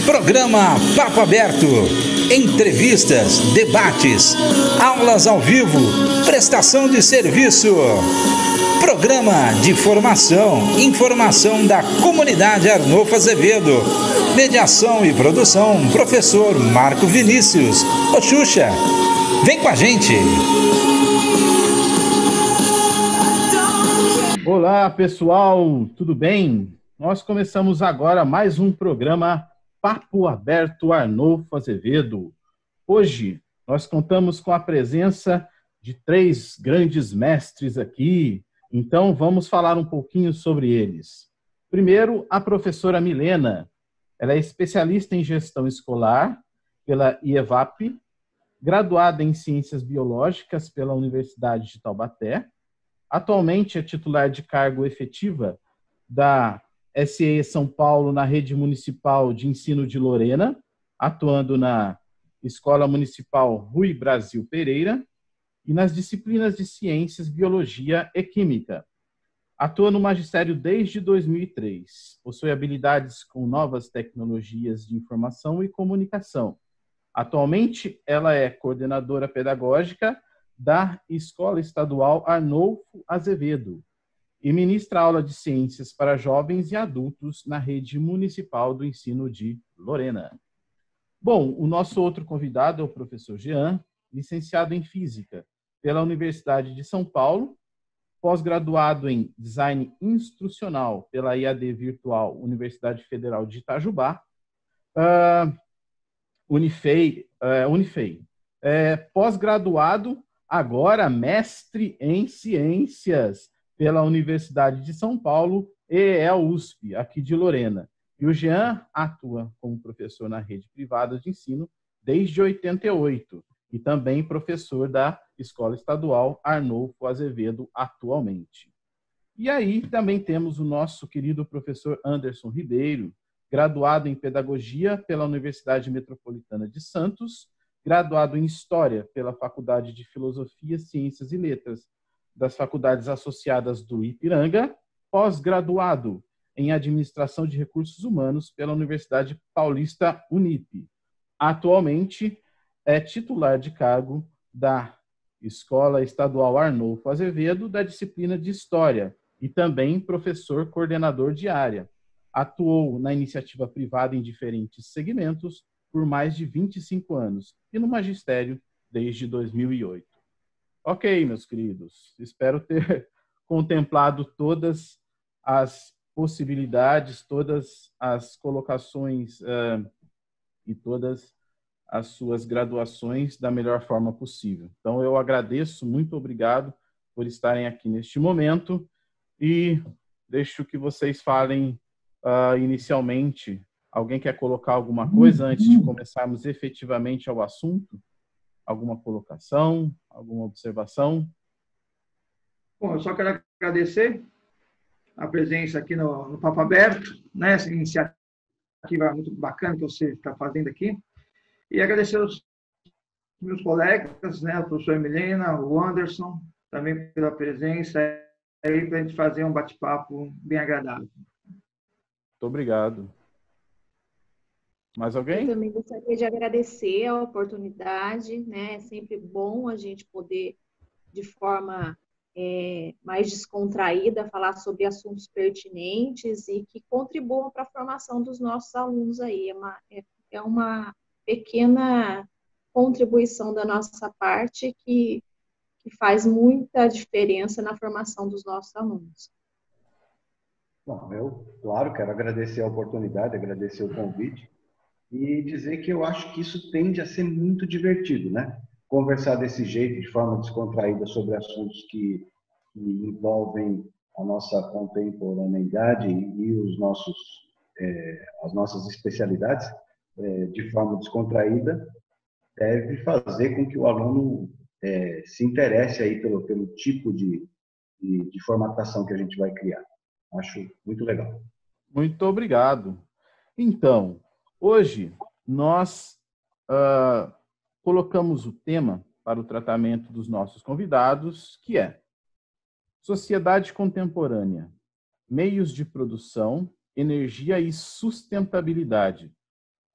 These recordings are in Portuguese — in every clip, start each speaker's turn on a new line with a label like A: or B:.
A: Programa Papo Aberto. Entrevistas, debates, aulas ao vivo, prestação de serviço. Programa de formação, informação da comunidade Arnolfo Azevedo. Mediação e produção, professor Marco Vinícius. Ô Xuxa, vem com a gente.
B: Olá, pessoal, tudo bem? Nós começamos agora mais um programa Papo Aberto Arnolfo Azevedo. Hoje nós contamos com a presença de 3 grandes mestres aqui, então vamos falar um pouquinho sobre eles. Primeiro, a professora Milena. Ela é especialista em gestão escolar pela IEVAP, graduada em Ciências Biológicas pela Universidade de Taubaté. Atualmente é titular de cargo efetiva da SE São Paulo na Rede Municipal de Ensino de Lorena, atuando na Escola Municipal Rui Brasil Pereira e nas disciplinas de Ciências, Biologia e Química. Atua no magistério desde 2003. Possui habilidades com novas tecnologias de informação e comunicação. Atualmente, ela é coordenadora pedagógica da Escola Estadual Arnolfo Azevedo e ministra aula de ciências para jovens e adultos na Rede Municipal do Ensino de Lorena. Bom, o nosso outro convidado é o professor Jean, licenciado em Física pela Universidade de São Paulo, pós-graduado em Design Instrucional pela IAD Virtual Universidade Federal de Itajubá, Unifei, pós-graduado, agora mestre em Ciências pela Universidade de São Paulo e a USP, aqui de Lorena. E o Jean atua como professor na rede privada de ensino desde 88 e também professor da Escola Estadual Arnolfo Azevedo atualmente. E aí também temos o nosso querido professor Anderson Ribeiro, graduado em Pedagogia pela Universidade Metropolitana de Santos, graduado em História pela Faculdade de Filosofia, Ciências e Letras das Faculdades Associadas do Ipiranga, pós-graduado em Administração de Recursos Humanos pela Universidade Paulista Unip. Atualmente é titular de cargo da Escola Estadual Arnolfo Azevedo, da disciplina de História, e também professor coordenador de área. Atuou na iniciativa privada em diferentes segmentos por mais de 25 anos e no magistério desde 2008. Ok, meus queridos, espero ter contemplado todas as possibilidades, todas as colocações e todas as suas graduações da melhor forma possível. Então, eu agradeço, muito obrigado por estarem aqui neste momento e deixo que vocês falem inicialmente. Alguém quer colocar alguma coisa antes de começarmos efetivamente ao assunto? Alguma colocação, alguma observação?
C: Bom, eu só quero agradecer a presença aqui no Papo Aberto, né? Essa iniciativa muito bacana que você está fazendo aqui. E agradecer aos meus colegas, né? O professor Milena, o Anderson, também pela presença aí para a gente fazer um bate-papo bem agradável.
B: Muito obrigado. Mais alguém?
D: Eu também gostaria de agradecer a oportunidade, né? É sempre bom a gente poder, de forma mais descontraída, falar sobre assuntos pertinentes e que contribuam para a formação dos nossos alunos aí. É uma pequena contribuição da nossa parte que faz muita diferença na formação dos nossos alunos.
E: Bom, eu, claro, quero agradecer a oportunidade, agradecer o convite e dizer que eu acho que isso tende a ser muito divertido, né? Conversar desse jeito, de forma descontraída, sobre assuntos que envolvem a nossa contemporaneidade e as nossas especialidades, de forma descontraída, deve fazer com que o aluno se interesse aí pelo tipo de formatação que a gente vai criar. Acho muito legal.
B: Muito obrigado. Então, hoje nós colocamos o tema para o tratamento dos nossos convidados, que é Sociedade Contemporânea, Meios de Produção, Energia e Sustentabilidade,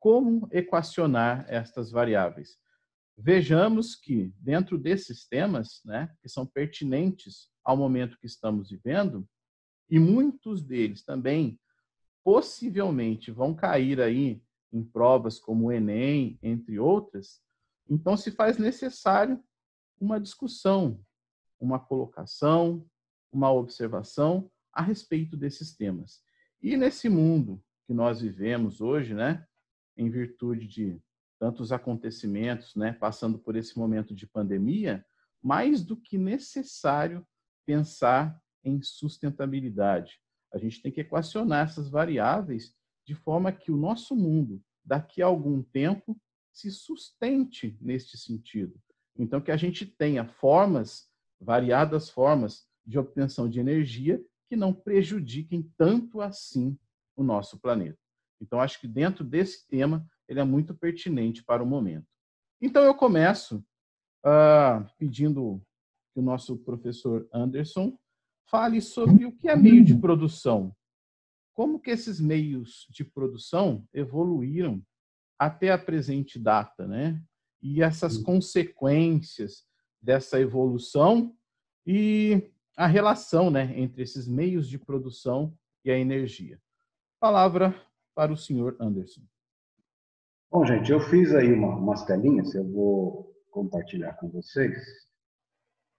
B: como equacionar estas variáveis? Vejamos que, dentro desses temas, né, que são pertinentes ao momento que estamos vivendo, e muitos deles também possivelmente vão cair aí em provas como o Enem, entre outras, então se faz necessário uma discussão, uma colocação, uma observação a respeito desses temas. E nesse mundo que nós vivemos hoje, né, em virtude de tantos acontecimentos, né, passando por esse momento de pandemia, mais do que necessário pensar em sustentabilidade. A gente tem que equacionar essas variáveis de forma que o nosso mundo, daqui a algum tempo, se sustente neste sentido. Então, que a gente tenha variadas formas de obtenção de energia que não prejudiquem tanto assim o nosso planeta. Então, acho que dentro desse tema, ele é muito pertinente para o momento. Então, eu começo pedindo que o nosso professor Anderson fale sobre o que é meio de produção. Como que esses meios de produção evoluíram até a presente data, né? E essas consequências dessa evolução e a relação, né, entre esses meios de produção e a energia. Palavra para o senhor Anderson.
E: Bom, gente, eu fiz aí umas telinhas, eu vou compartilhar com vocês.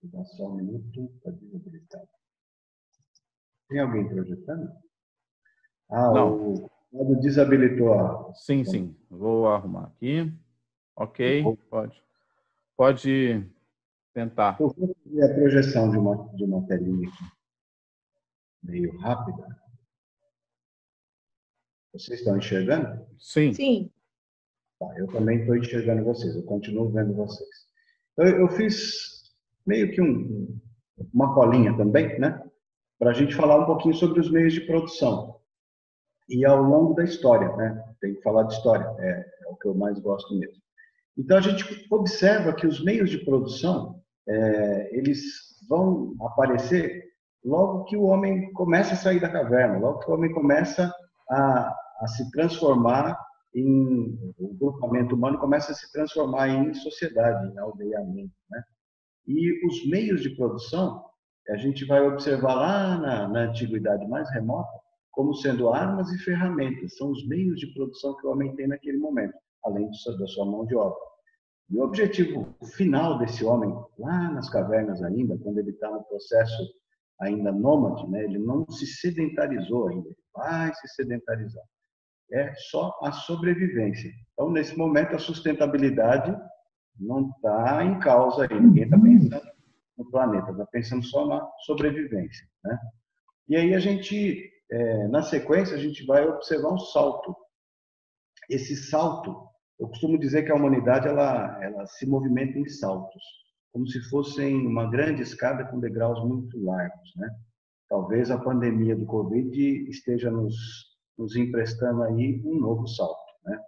E: Vou dar só um minuto para desabilitar. Tem alguém projetando?
B: Não.
E: O desabilitou.
B: Sim. Vou arrumar aqui. Ok, pode tentar.
E: Eu vou fazer a projeção de uma telinha aqui, meio rápida. Vocês estão enxergando?
B: Sim.
E: Tá, eu também estou enxergando vocês, eu continuo vendo vocês. Eu fiz meio que uma colinha também, né? Para a gente falar um pouquinho sobre os meios de produção. E ao longo da história, né? Tem que falar de história, é o que eu mais gosto mesmo. Então, a gente observa que os meios de produção, eles vão aparecer logo que o homem começa a sair da caverna, logo que o homem começa a se transformar o grupamento humano começa a se transformar em sociedade, em aldeamento, né? E os meios de produção, a gente vai observar lá na antiguidade mais remota, como sendo armas e ferramentas, são os meios de produção que o homem tem naquele momento, além da sua mão de obra. E o objetivo final desse homem, lá nas cavernas ainda, quando ele está no processo ainda nômade, né, ele não se sedentarizou ainda, ele vai se sedentarizar. É só a sobrevivência. Então, nesse momento, a sustentabilidade não está em causa aí, ninguém está pensando no planeta, está pensando só na sobrevivência, né? E aí a gente, na sequência, a gente vai observar um salto. Esse salto, eu costumo dizer que a humanidade ela se movimenta em saltos, como se fossem uma grande escada com degraus muito largos, né? Talvez a pandemia do Covid esteja nos emprestando aí um novo salto, né?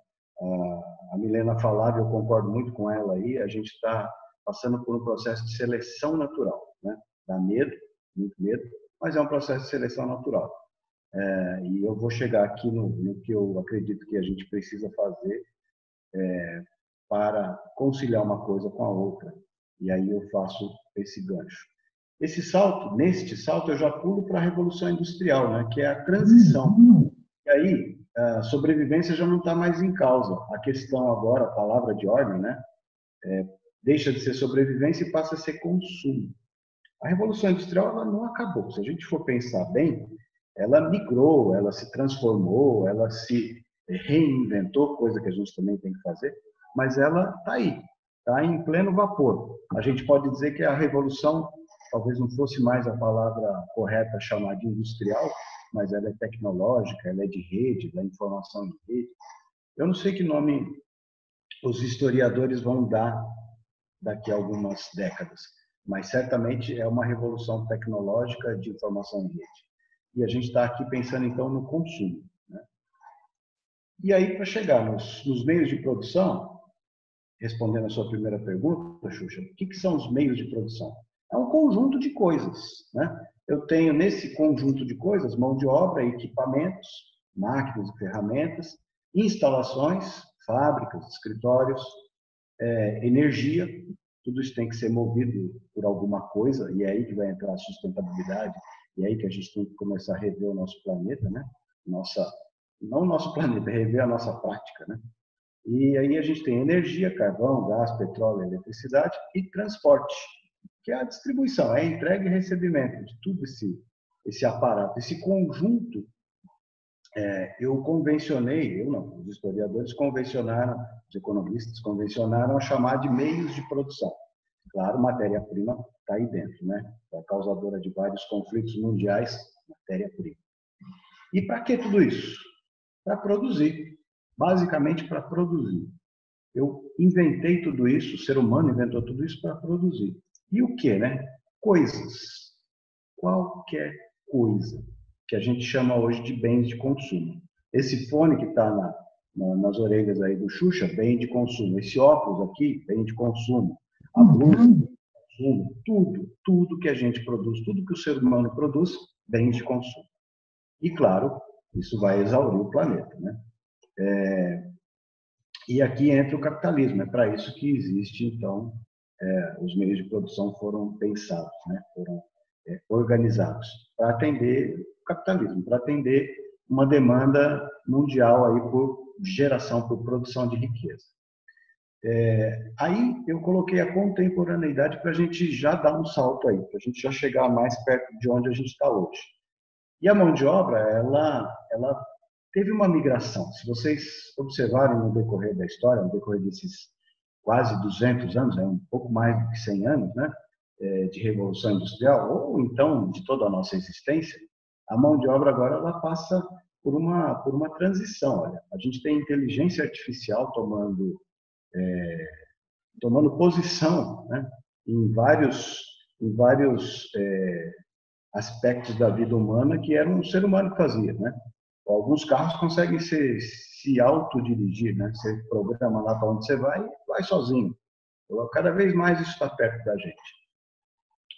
E: A Milena falava, eu concordo muito com ela aí, a gente está passando por um processo de seleção natural, né? Dá medo, muito medo, mas é um processo de seleção natural. E eu vou chegar aqui no que eu acredito que a gente precisa fazer para conciliar uma coisa com a outra. E aí eu faço esse gancho. Neste salto eu já pulo para a Revolução Industrial, né? Que é a transição. E aí a sobrevivência já não está mais em causa. A questão agora, a palavra de ordem, né? Deixa de ser sobrevivência e passa a ser consumo. A Revolução Industrial ela não acabou. Se a gente for pensar bem, ela migrou, ela se transformou, ela se reinventou, coisa que a gente também tem que fazer, mas ela está aí, está em pleno vapor. A gente pode dizer que a revolução, talvez não fosse mais a palavra correta chamar de industrial, mas ela é tecnológica, ela é de rede, da informação de rede. Eu não sei que nome os historiadores vão dar daqui a algumas décadas, mas certamente é uma revolução tecnológica de informação em rede. E a gente está aqui pensando, então, no consumo, né? E aí, para chegar nos meios de produção, respondendo a sua primeira pergunta, Xuxa, o que são os meios de produção? É um conjunto de coisas, né? Eu tenho, nesse conjunto de coisas, mão de obra, equipamentos, máquinas e ferramentas, instalações, fábricas, escritórios, energia, tudo isso tem que ser movido por alguma coisa, e é aí que vai entrar a sustentabilidade, e é aí que a gente tem que começar a rever o nosso planeta, né? Não o nosso planeta, rever a nossa prática, né? E aí a gente tem energia, carvão, gás, petróleo, eletricidade e transporte, que é a distribuição, é a entrega e recebimento de tudo esse aparato, esse conjunto. Eu não, os historiadores convencionaram, os economistas convencionaram a chamar de meios de produção. Claro, matéria-prima está aí dentro, né? É causadora de vários conflitos mundiais, matéria-prima. E para que tudo isso? Para produzir, basicamente para produzir. Eu inventei tudo isso, o ser humano inventou tudo isso para produzir. E o que, né? Coisas. Qualquer coisa que a gente chama hoje de bens de consumo. Esse fone que está nas orelhas aí do Xuxa, bem de consumo. Esse óculos aqui, bem de consumo. A blusa, bem de consumo. Tudo que a gente produz, tudo que o ser humano produz, bens de consumo. E, claro, isso vai exaurir o planeta, né? E aqui entra o capitalismo. É para isso que existe, então, os meios de produção foram pensados, né? Foram organizados para atender o capitalismo, para atender uma demanda mundial aí por geração, por produção de riqueza. Aí eu coloquei a contemporaneidade para a gente já dar um salto aí, para a gente já chegar mais perto de onde a gente está hoje. E a mão de obra, ela teve uma migração. Se vocês observarem no decorrer da história, no decorrer desses quase 200 anos, um pouco mais do que 100 anos, né? De revolução industrial, ou então de toda a nossa existência, a mão de obra agora ela passa por uma transição. Olha, a gente tem inteligência artificial tomando posição, né, em vários aspectos da vida humana que era um ser humano que fazia, né? Alguns carros conseguem se autodirigir, né? Você programa lá para onde você vai sozinho. Então, cada vez mais isso está perto da gente.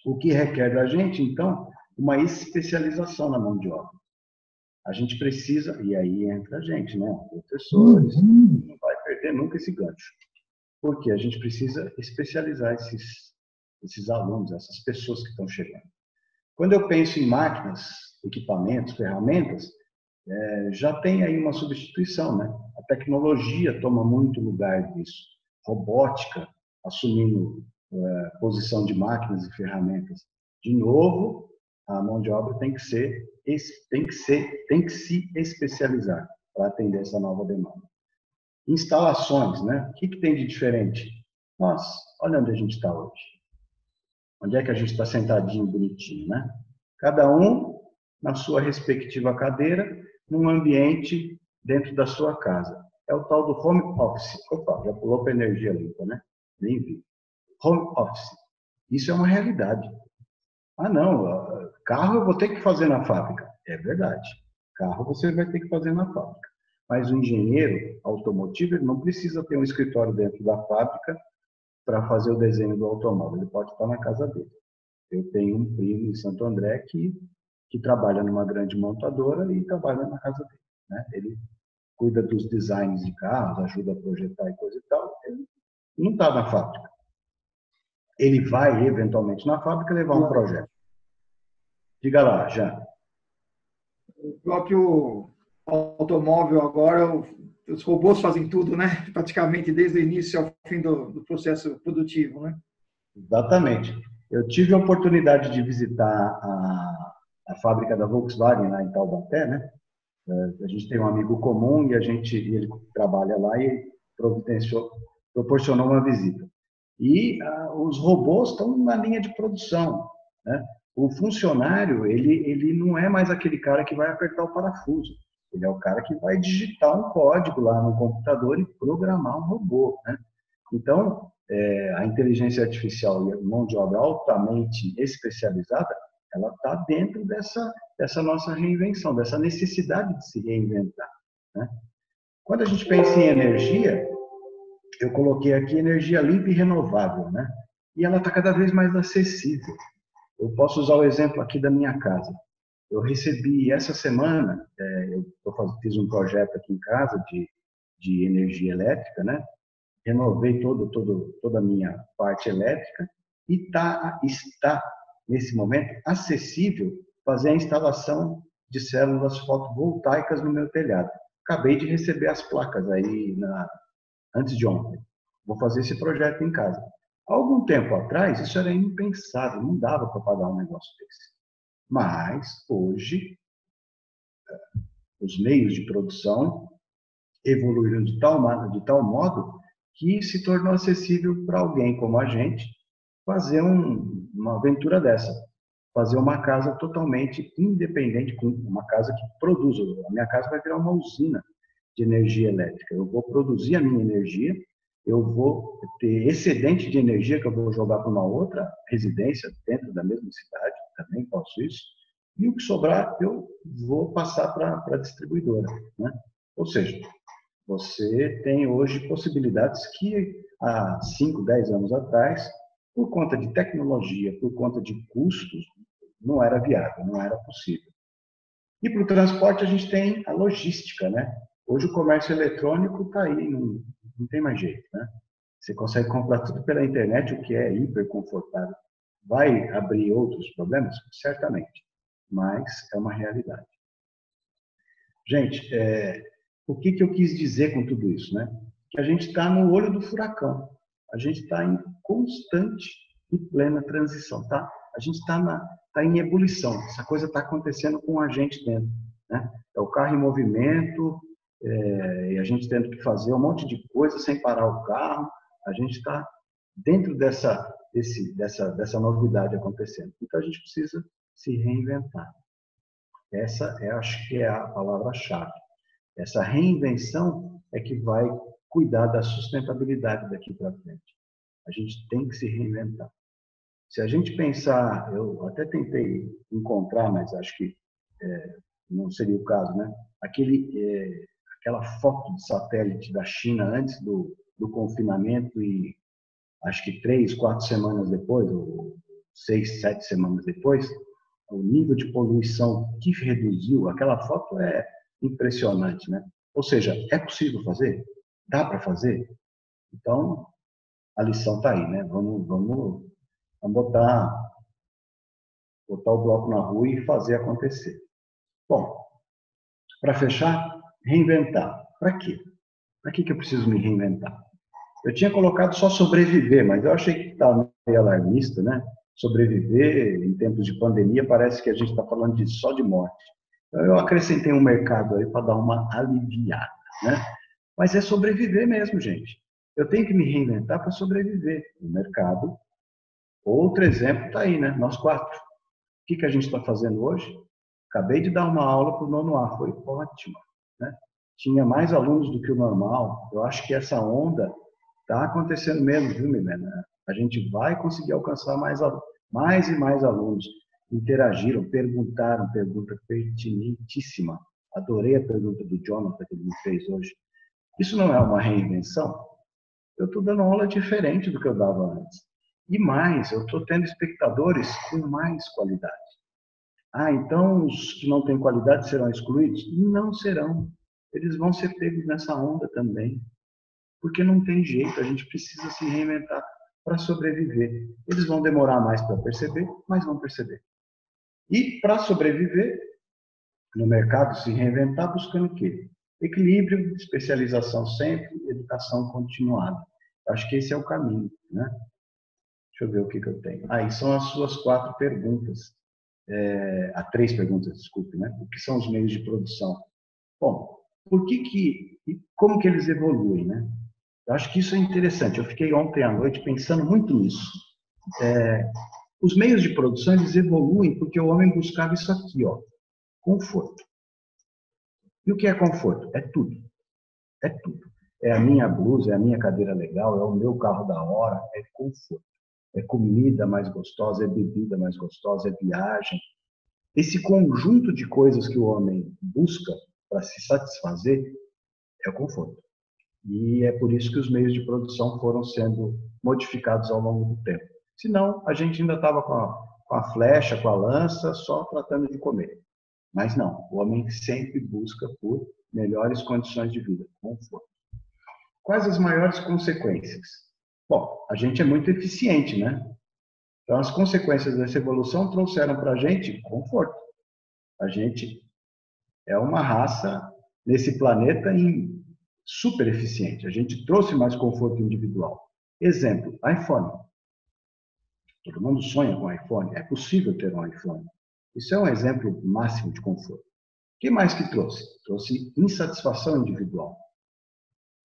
E: O que requer da gente, então, uma especialização na mão de obra. A gente precisa, e aí entra a gente, né? Professores, não vai perder nunca esse gancho. Porque a gente precisa especializar esses alunos, essas pessoas que estão chegando. Quando eu penso em máquinas, equipamentos, ferramentas, já tem aí uma substituição, né? A tecnologia toma muito lugar disso. Robótica, assumindo posição de máquinas e ferramentas. De novo, a mão de obra tem que se especializar para atender essa nova demanda. Instalações, né? O que tem de diferente? Nossa, olha onde a gente está hoje. Onde é que a gente está sentadinho, bonitinho, né? Cada um na sua respectiva cadeira, num ambiente dentro da sua casa. É o tal do home office. Opa, já pulou para energia limpa, né? Nem vi. Home office. Isso é uma realidade. Ah, não, carro eu vou ter que fazer na fábrica. É verdade. Carro você vai ter que fazer na fábrica. Mas o engenheiro automotivo ele não precisa ter um escritório dentro da fábrica para fazer o desenho do automóvel. Ele pode estar na casa dele. Eu tenho um primo em Santo André que trabalha numa grande montadora e trabalha na casa dele, né? Ele cuida dos designs de carros, ajuda a projetar e coisa e tal. Ele não está na fábrica. Ele vai, eventualmente, na fábrica levar um projeto. Diga lá, Jean.
C: O próprio automóvel agora, os robôs fazem tudo, né? Praticamente desde o início ao fim do processo produtivo, né?
E: Exatamente. Eu tive a oportunidade de visitar a fábrica da Volkswagen lá em Taubaté, né? A gente tem um amigo comum e ele trabalha lá e proporcionou uma visita. E os robôs estão na linha de produção, né? O funcionário, ele não é mais aquele cara que vai apertar o parafuso. Ele é o cara que vai digitar um código lá no computador e programar um robô, né? Então, a inteligência artificial e a mão de obra altamente especializada, ela está dentro dessa nossa reinvenção, dessa necessidade de se reinventar, né? Quando a gente pensa em energia, eu coloquei aqui energia limpa e renovável, né? E ela está cada vez mais acessível. Eu posso usar o exemplo aqui da minha casa. Eu recebi essa semana, eu fiz um projeto aqui em casa de de energia elétrica, né? Renovei toda a minha parte elétrica e está, nesse momento, acessível fazer a instalação de células fotovoltaicas no meu telhado. Acabei de receber as placas aí antes de ontem. Vou fazer esse projeto em casa. Há algum tempo atrás, isso era impensável, não dava para pagar um negócio desse. Mas, hoje, os meios de produção evoluíram de tal modo que se tornou acessível para alguém como a gente fazer uma aventura dessa. Fazer uma casa totalmente independente, com uma casa que produz. A minha casa vai virar uma usina de energia elétrica. Eu vou produzir a minha energia, eu vou ter excedente de energia que eu vou jogar para uma outra residência dentro da mesma cidade, também faço isso, e o que sobrar eu vou passar para a distribuidora, né? Ou seja, você tem hoje possibilidades que há 5, 10 anos atrás, por conta de tecnologia, por conta de custos, não era viável, não era possível. E para o transporte a gente tem a logística, né? Hoje o comércio eletrônico está aí, não tem mais jeito, né? Você consegue comprar tudo pela internet, o que é hiper confortável. Vai abrir outros problemas? Certamente, mas é uma realidade. Gente, o que eu quis dizer com tudo isso, né? Que a gente está no olho do furacão. A gente está em constante e plena transição, tá? A gente está em ebulição. Essa coisa está acontecendo com a gente dentro, né? É o carro em movimento, e a gente tendo que fazer um monte de coisa sem parar o carro. A gente está dentro dessa novidade acontecendo. Então a gente precisa se reinventar. Essa acho que é a palavra-chave. Essa reinvenção é que vai cuidar da sustentabilidade daqui para frente. A gente tem que se reinventar. Se a gente pensar, eu até tentei encontrar, mas acho que não seria o caso, né? Aquela foto de satélite da China antes do confinamento e acho que 3, 4 semanas depois, ou 6, 7 semanas depois, o nível de poluição que reduziu, aquela foto é impressionante, né? Ou seja, é possível fazer? Dá para fazer? Então, a lição está aí, né? Vamos botar o bloco na rua e fazer acontecer. Bom, para fechar, reinventar. Para quê? Para que eu preciso me reinventar? Eu tinha colocado só sobreviver, mas eu achei que estava meio alarmista, né? Sobreviver em tempos de pandemia parece que a gente está falando só de morte. Então, eu acrescentei um mercado aí para dar uma aliviada, né? Mas é sobreviver mesmo, gente. Eu tenho que me reinventar para sobreviver no mercado. Outro exemplo está aí, né? Nós 4. O que a gente está fazendo hoje? Acabei de dar uma aula para o nono A, foi ótimo, né? Tinha mais alunos do que o normal. Eu acho que essa onda está acontecendo mesmo, viu, Milena? A gente vai conseguir alcançar mais e mais alunos. Interagiram, perguntaram, pergunta pertinentíssima. Adorei a pergunta do Jonathan que ele me fez hoje. Isso não é uma reinvenção? Eu estou dando aula diferente do que eu dava antes. E mais, eu estou tendo espectadores com mais qualidade. Ah, então os que não têm qualidade serão excluídos? Não serão. Eles vão ser pegos nessa onda também. Porque não tem jeito, a gente precisa se reinventar para sobreviver. Eles vão demorar mais para perceber, mas vão perceber. E para sobreviver no mercado, se reinventar, buscando o quê? Equilíbrio, especialização sempre, educação continuada. Acho que esse é o caminho, né? Deixa eu ver o que eu tenho. Aí são as suas 4 perguntas. 3 perguntas, desculpe, né? O que são os meios de produção? Bom, como que eles evoluem, né? Eu acho que isso é interessante. Eu fiquei ontem à noite pensando muito nisso. Os meios de produção, eles evoluem porque o homem buscava isso aqui, ó, conforto. E o que é conforto? É tudo. É tudo. É a minha blusa, é a minha cadeira legal, é o meu carro da hora, é conforto. É comida mais gostosa, é bebida mais gostosa, é viagem. Esse conjunto de coisas que o homem busca para se satisfazer é o conforto. E é por isso que os meios de produção foram sendo modificados ao longo do tempo. Senão, a gente ainda estava com a flecha, com a lança, só tratando de comer. Mas não, o homem sempre busca por melhores condições de vida, conforto. Quais as maiores consequências? Bom, a gente é muito eficiente, né? Então, as consequências dessa evolução trouxeram para a gente conforto. A gente é uma raça nesse planeta super eficiente. A gente trouxe mais conforto individual. Exemplo, iPhone. Todo mundo sonha com iPhone. É possível ter um iPhone. Isso é um exemplo máximo de conforto. O que mais que trouxe? Trouxe insatisfação individual.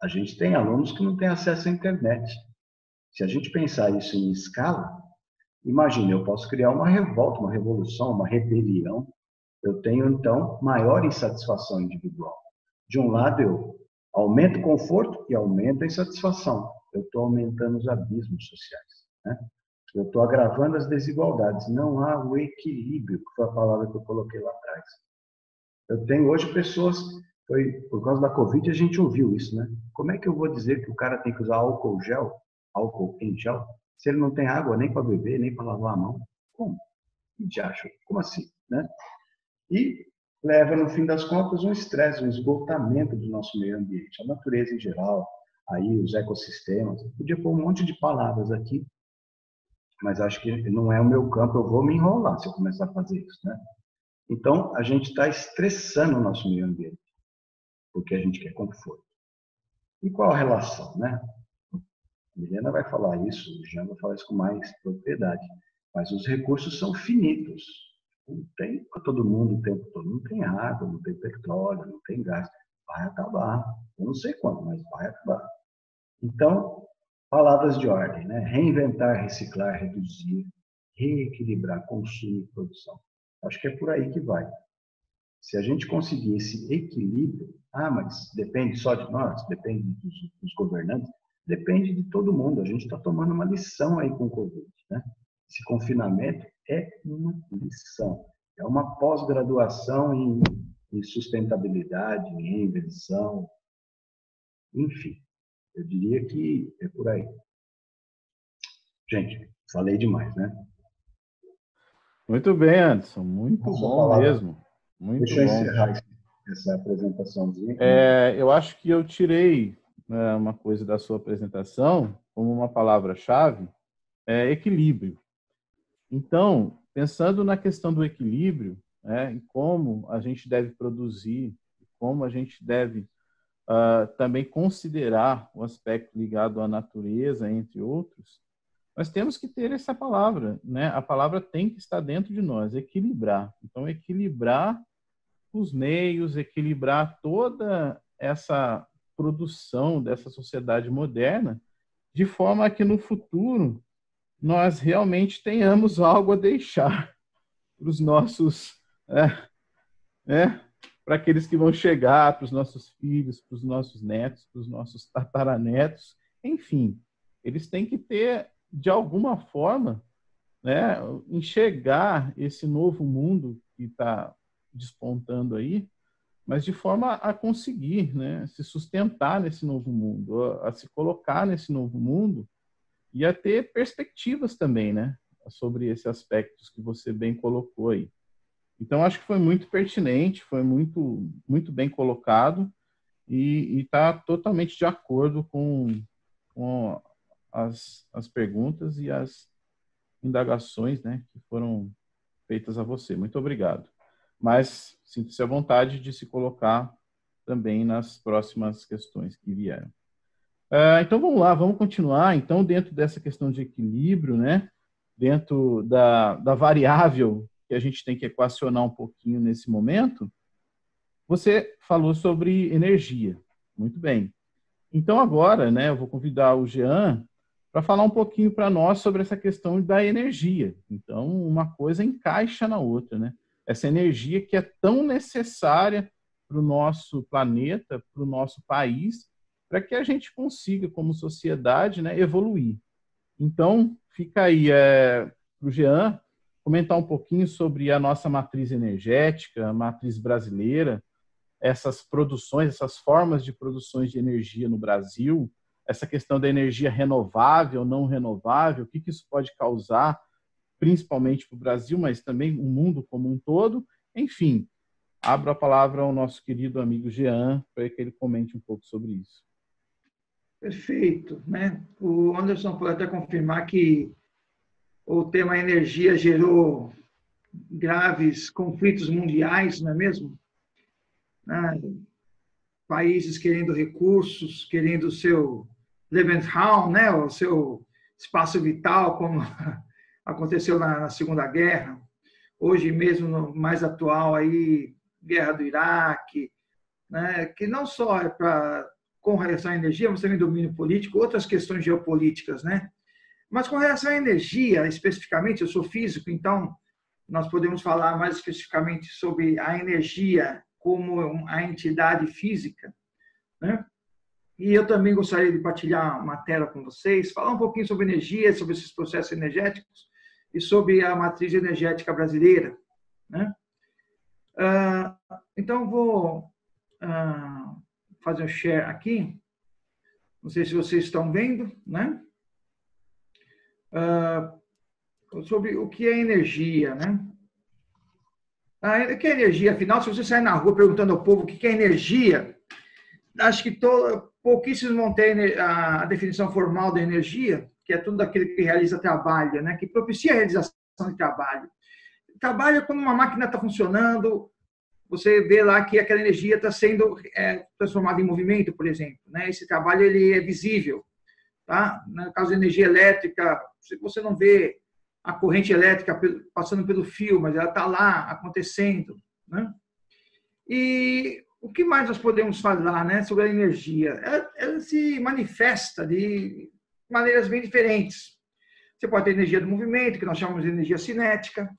E: A gente tem alunos que não têm acesso à internet. Se a gente pensar isso em escala, imagine, eu posso criar uma revolta, uma revolução, uma rebelião. Eu tenho, então, maior insatisfação individual. De um lado, eu aumento o conforto e aumento a insatisfação. Eu estou aumentando os abismos sociais, né? Eu estou agravando as desigualdades. Não há o equilíbrio, que foi a palavra que eu coloquei lá atrás. Eu tenho hoje pessoas, por causa da Covid, a gente ouviu isso, né? Como é que eu vou dizer que o cara tem que usar álcool em gel, se ele não tem água nem para beber, nem para lavar a mão? Como? Que diacho? Como assim, né? E leva, no fim das contas, um estresse, um esgotamento do nosso meio ambiente, a natureza em geral, aí os ecossistemas. Eu podia pôr um monte de palavras aqui, mas acho que não é o meu campo, eu vou me enrolar se eu começar a fazer isso, né? Então, a gente está estressando o nosso meio ambiente, porque a gente quer conforto. E qual a relação, né? A Milena vai falar isso, o Jean vai falar isso com mais propriedade, mas os recursos são finitos. Não tem para todo mundo o tempo todo. Não tem água, não tem petróleo, não tem gás. Vai acabar. Eu não sei quando, mas vai acabar. Então, palavras de ordem, né? Reinventar, reciclar, reduzir, reequilibrar consumo e produção. Acho que é por aí que vai. Se a gente conseguir esse equilíbrio, mas depende só de nós, depende dos governantes, depende de todo mundo. A gente está tomando uma lição aí com o Covid, né? Esse confinamento é uma lição, é uma pós-graduação em sustentabilidade, em reinvenção, enfim, eu diria que é por aí. Gente, falei demais, né?
B: Muito bem, Anderson, muito bom mesmo. Muito
E: Deixa eu
B: bom.
E: encerrar essa apresentaçãozinha.
B: Eu acho que eu tirei uma coisa da sua apresentação como uma palavra-chave, equilíbrio. Então, pensando na questão do equilíbrio, em como a gente deve produzir, como a gente deve também considerar o aspecto ligado à natureza, entre outros, nós temos que ter essa palavra, né? A palavra tem que estar dentro de nós, equilibrar. Então, equilibrar os meios, equilibrar toda essa produção dessa sociedade moderna, de forma que no futuro nós realmente tenhamos algo a deixar para os nossos, para aqueles que vão chegar, para os nossos filhos, para os nossos netos, para os nossos tataranetos, enfim, eles têm que ter, de alguma forma, né, enxergar esse novo mundo que está despontando aí, mas de forma a conseguir, né, se sustentar nesse novo mundo, a se colocar nesse novo mundo e a ter perspectivas também, né, sobre esses aspectos que você bem colocou aí. Então, acho que foi muito pertinente, foi muito, muito bem colocado e está totalmente de acordo com as perguntas e as indagações, né, que foram feitas a você. Muito obrigado. Mas sinta-se à vontade de se colocar também nas próximas questões que vieram. Então, vamos lá, vamos continuar. Então, dentro dessa questão de equilíbrio, né, dentro da variável que a gente tem que equacionar um pouquinho nesse momento, você falou sobre energia. Muito bem. Então, agora, né, eu vou convidar o Jean para falar um pouquinho para nós sobre essa questão da energia. Então, uma coisa encaixa na outra, né? Essa energia que é tão necessária para o nosso planeta, para o nosso país, para que a gente consiga, como sociedade, né, evoluir. Então, fica aí para o Jean comentar um pouquinho sobre a nossa matriz energética, a matriz brasileira, essas produções, essas formas de produções de energia no Brasil, essa questão da energia renovável, não renovável, o que isso pode causar, principalmente para o Brasil, mas também o mundo como um todo. Enfim, abro a palavra ao nosso querido amigo Jean, para que ele comente um pouco sobre isso.
C: Perfeito, né? O Anderson pode até confirmar que o tema energia gerou graves conflitos mundiais, não é mesmo? Países querendo recursos, querendo o seu Lebensraum, né? O seu espaço vital, como aconteceu na Segunda Guerra. Hoje mesmo, no mais atual, aí, guerra do Iraque, né? Que não só é com relação à energia, mas também domínio político, outras questões geopolíticas, né? Mas com relação à energia, especificamente, eu sou físico, então nós podemos falar mais especificamente sobre a energia como a entidade física, né? E eu também gostaria de partilhar uma tela com vocês, falar um pouquinho sobre energia, sobre esses processos energéticos e sobre a matriz energética brasileira, né? Então, vou fazer um share aqui. Não sei se vocês estão vendo, né? Sobre o que é energia, né? O que é energia? Afinal, se você sair na rua perguntando ao povo o que é energia, acho que pouquíssimos vão ter a definição formal da energia, que é tudo aquilo que realiza trabalho, né? Que propicia a realização de trabalho. Trabalho é quando uma máquina está funcionando, você vê lá que aquela energia está sendo transformada em movimento, por exemplo, né? Esse trabalho ele é visível, tá? No caso da energia elétrica, você não vê a corrente elétrica passando pelo fio, mas ela está lá acontecendo, né? E o que mais nós podemos falar, né, sobre a energia? Ela se manifesta de maneiras bem diferentes. Você pode ter energia do movimento, que nós chamamos de energia cinética,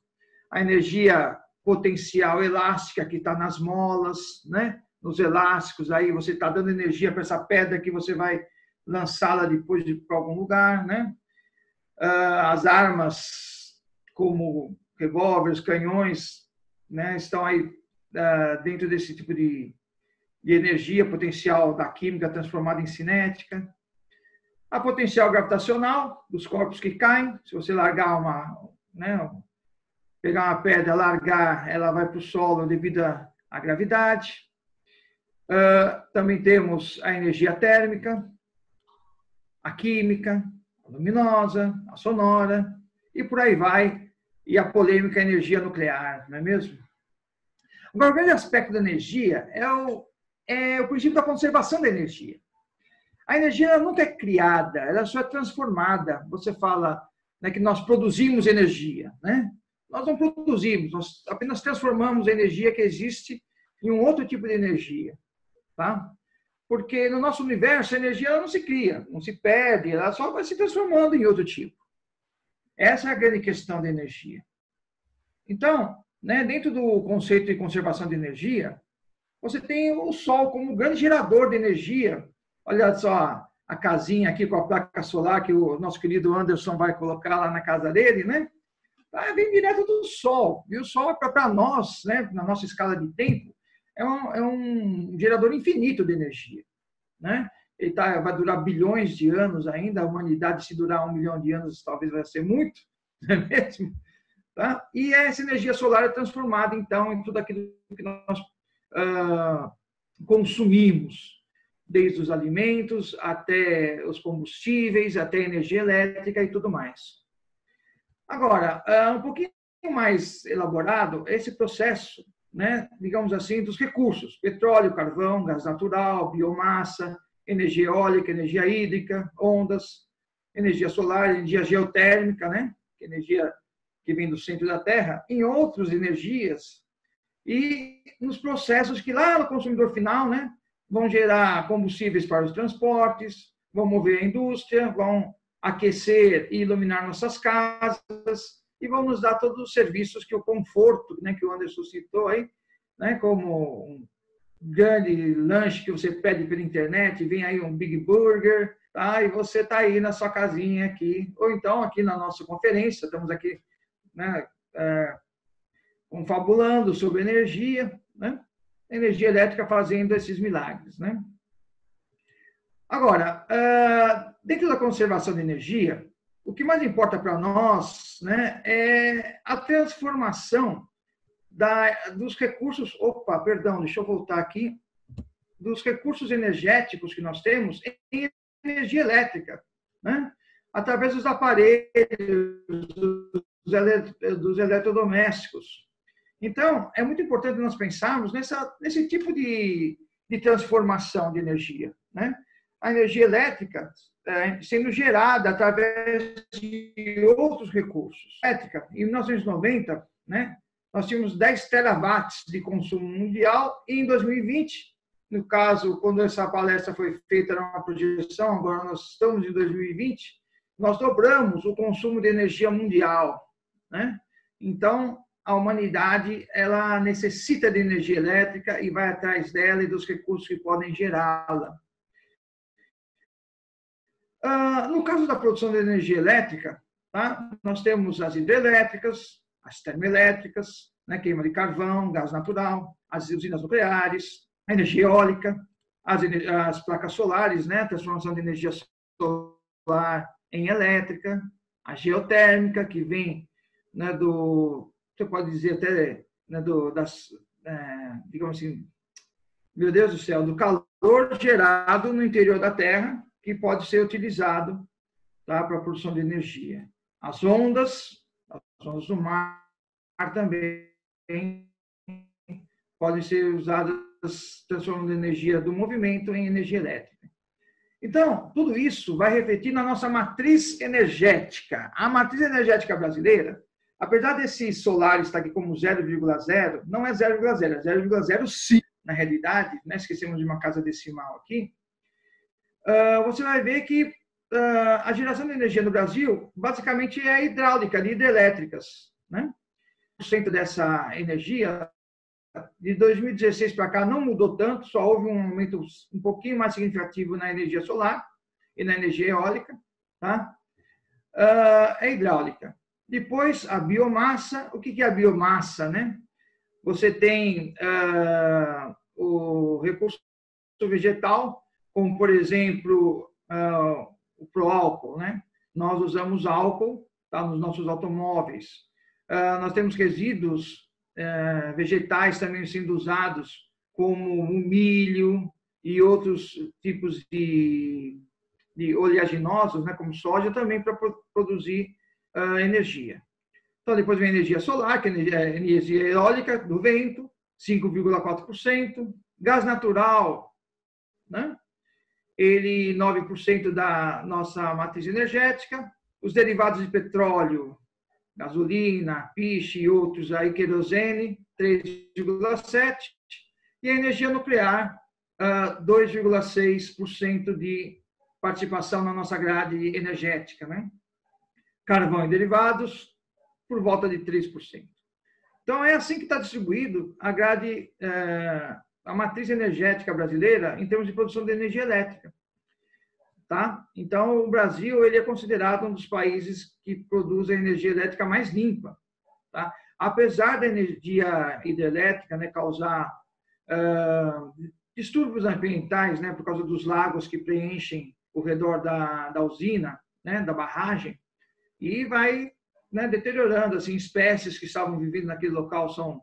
C: a energia potencial elástica, que está nas molas, né? Nos elásticos, aí você está dando energia para essa pedra que você vai lançá-la depois para algum lugar, né? As armas, como revólveres, canhões, né, estão aí dentro desse tipo de energia potencial da química transformada em cinética. A potencial gravitacional dos corpos que caem, se você largar pegar uma pedra, largar, ela vai para o solo devido à gravidade. Também temos a energia térmica, a química, a luminosa, a sonora, e por aí vai, e a polêmica energia nuclear, não é mesmo? Agora, o grande aspecto da energia é o princípio da conservação da energia. A energia ela nunca é criada, ela só é transformada. Você fala, né, que nós produzimos energia, né? Nós não produzimos, nós apenas transformamos a energia que existe em um outro tipo de energia, tá? Porque no nosso universo a energia ela não se cria, não se perde, ela só vai se transformando em outro tipo. Essa é a grande questão da energia. Então, né, dentro do conceito de conservação de energia, você tem o Sol como grande gerador de energia. Olha só a casinha aqui com a placa solar que o nosso querido Anderson vai colocar lá na casa dele, né? Vem direto do Sol. E o Sol, para nós, né, na nossa escala de tempo, é um gerador infinito de energia, né? Ele vai durar bilhões de anos ainda. A humanidade, se durar 1 milhão de anos, talvez vai ser muito, não é mesmo? Tá? E essa energia solar é transformada, então, em tudo aquilo que nós consumimos, desde os alimentos até os combustíveis, até a energia elétrica e tudo mais. Agora, um pouquinho mais elaborado, esse processo, né, digamos assim, dos recursos: petróleo, carvão, gás natural, biomassa, energia eólica, energia hídrica, ondas, energia solar, energia geotérmica, né, energia que vem do centro da Terra, em outras energias, e nos processos que lá no consumidor final, né, vão gerar combustíveis para os transportes, vão mover a indústria, vão aquecer e iluminar nossas casas, e vão nos dar todos os serviços que o conforto, né, que o Anderson citou aí, né, como um grande lanche que você pede pela internet, vem aí um Big Burger, tá, e você está aí na sua casinha aqui, ou então aqui na nossa conferência, estamos aqui, né, confabulando sobre energia, né, energia elétrica fazendo esses milagres, né? Agora, dentro da conservação de energia, o que mais importa para nós, né, é a transformação dos recursos, deixa eu voltar aqui, dos recursos energéticos que nós temos em energia elétrica, né? Através dos aparelhos, dos eletrodomésticos. Então, é muito importante nós pensarmos nesse tipo de transformação de energia, né? A energia elétrica sendo gerada através de outros recursos. Elétrica, em 1990, né, nós tínhamos 10 terawatts de consumo mundial e em 2020, no caso, quando essa palestra foi feita, era uma projeção, agora nós estamos em 2020, nós dobramos o consumo de energia mundial, né? Então, a humanidade ela necessita de energia elétrica e vai atrás dela e dos recursos que podem gerá-la. No caso da produção de energia elétrica, tá? Nós temos as hidrelétricas, as termoelétricas, né? Queima de carvão, gás natural, as usinas nucleares, a energia eólica, as placas solares, né? Transformação de energia solar em elétrica, a geotérmica, que vem, né, você pode dizer até, né, digamos assim, meu Deus do céu, do calor gerado no interior da Terra, que pode ser utilizado, tá, para a produção de energia. As ondas do mar também podem ser usadas transformando energia do movimento em energia elétrica. Então, tudo isso vai refletir na nossa matriz energética. A matriz energética brasileira, apesar desse solar estar aqui como 0,0, não é 0,0, é 0,05 na realidade, né? Esquecemos de uma casa decimal aqui. Você vai ver que a geração de energia no Brasil basicamente é hidráulica, de hidrelétricas, né? 100% dessa energia, de 2016 para cá, não mudou tanto, só houve um aumento um pouquinho mais significativo na energia solar e na energia eólica, tá? É hidráulica. Depois, a biomassa. O que é a biomassa, né? Você tem o recurso vegetal, como, por exemplo, o proálcool, né? Nós usamos álcool, tá, nos nossos automóveis. Nós temos resíduos vegetais também sendo usados, como o milho e outros tipos de oleaginosos, né, como soja, também para produzir energia. Então, depois vem a energia solar, que é a energia eólica do vento, 5,4%. Gás natural, né? Ele 9% da nossa matriz energética. Os derivados de petróleo, gasolina, piche e outros, aí, querosene, 3,7%. E a energia nuclear, 2,6% de participação na nossa grade energética, né? Carvão e derivados, por volta de 3%. Então, é assim que está distribuído a grade, a matriz energética brasileira em termos de produção de energia elétrica. Tá? Então, o Brasil ele é considerado um dos países que produz a energia elétrica mais limpa. Tá? Apesar da energia hidrelétrica, né, causar distúrbios ambientais, né, por causa dos lagos que preenchem ao redor da usina, né, da barragem, e vai, né, deteriorando, assim, espécies que estavam vivendo naquele local são,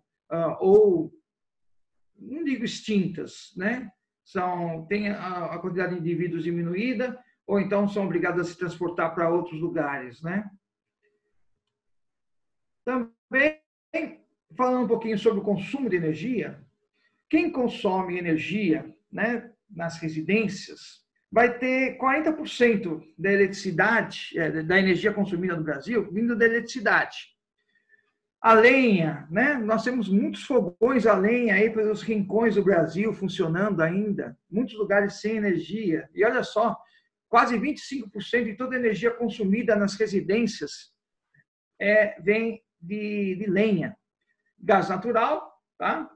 C: ou, não digo extintas, né, tem a quantidade de indivíduos diminuída, ou então são obrigados a se transportar para outros lugares, né. Também, falando um pouquinho sobre o consumo de energia, quem consome energia, né, nas residências vai ter 40% da eletricidade, da energia consumida no Brasil, vindo da eletricidade. A lenha, né? Nós temos muitos fogões a lenha aí pelos rincões do Brasil funcionando ainda, muitos lugares sem energia. E olha só, quase 25% de toda a energia consumida nas residências vem de lenha. Gás natural, tá?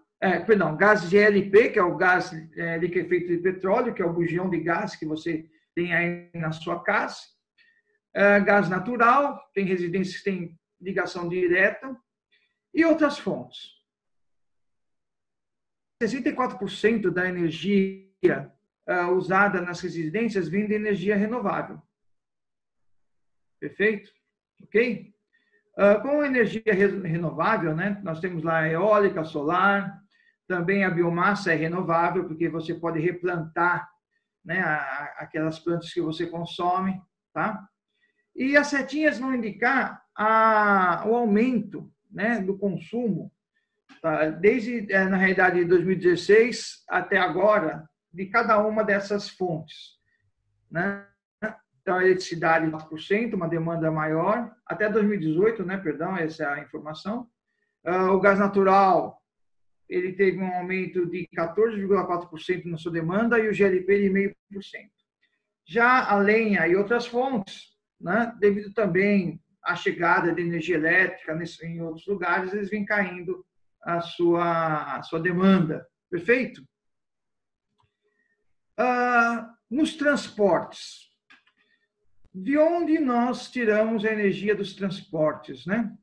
C: Gás GLP, que é o gás liquefeito de petróleo, que é o bujão de gás que você tem aí na sua casa. Gás natural, tem residências que têm ligação direta. E outras fontes. 64% da energia usada nas residências vem de energia renovável. Perfeito? Ok? Com energia renovável, né, nós temos lá a eólica, solar, também a biomassa é renovável, porque você pode replantar né, aquelas plantas que você consome, tá? E as setinhas vão indicar o aumento, né, do consumo, tá? Desde, na realidade, de 2016 até agora, de cada uma dessas fontes, né? Então, a eletricidade, 4%, uma demanda maior, até 2018, né, perdão, essa é a informação. O gás natural, ele teve um aumento de 14,4% na sua demanda e o GLP de 0,5%. Já a lenha e outras fontes, né, devido também à chegada de energia elétrica em outros lugares, eles vêm caindo a sua demanda. Perfeito? Nos transportes, de onde nós tiramos a energia dos transportes, né?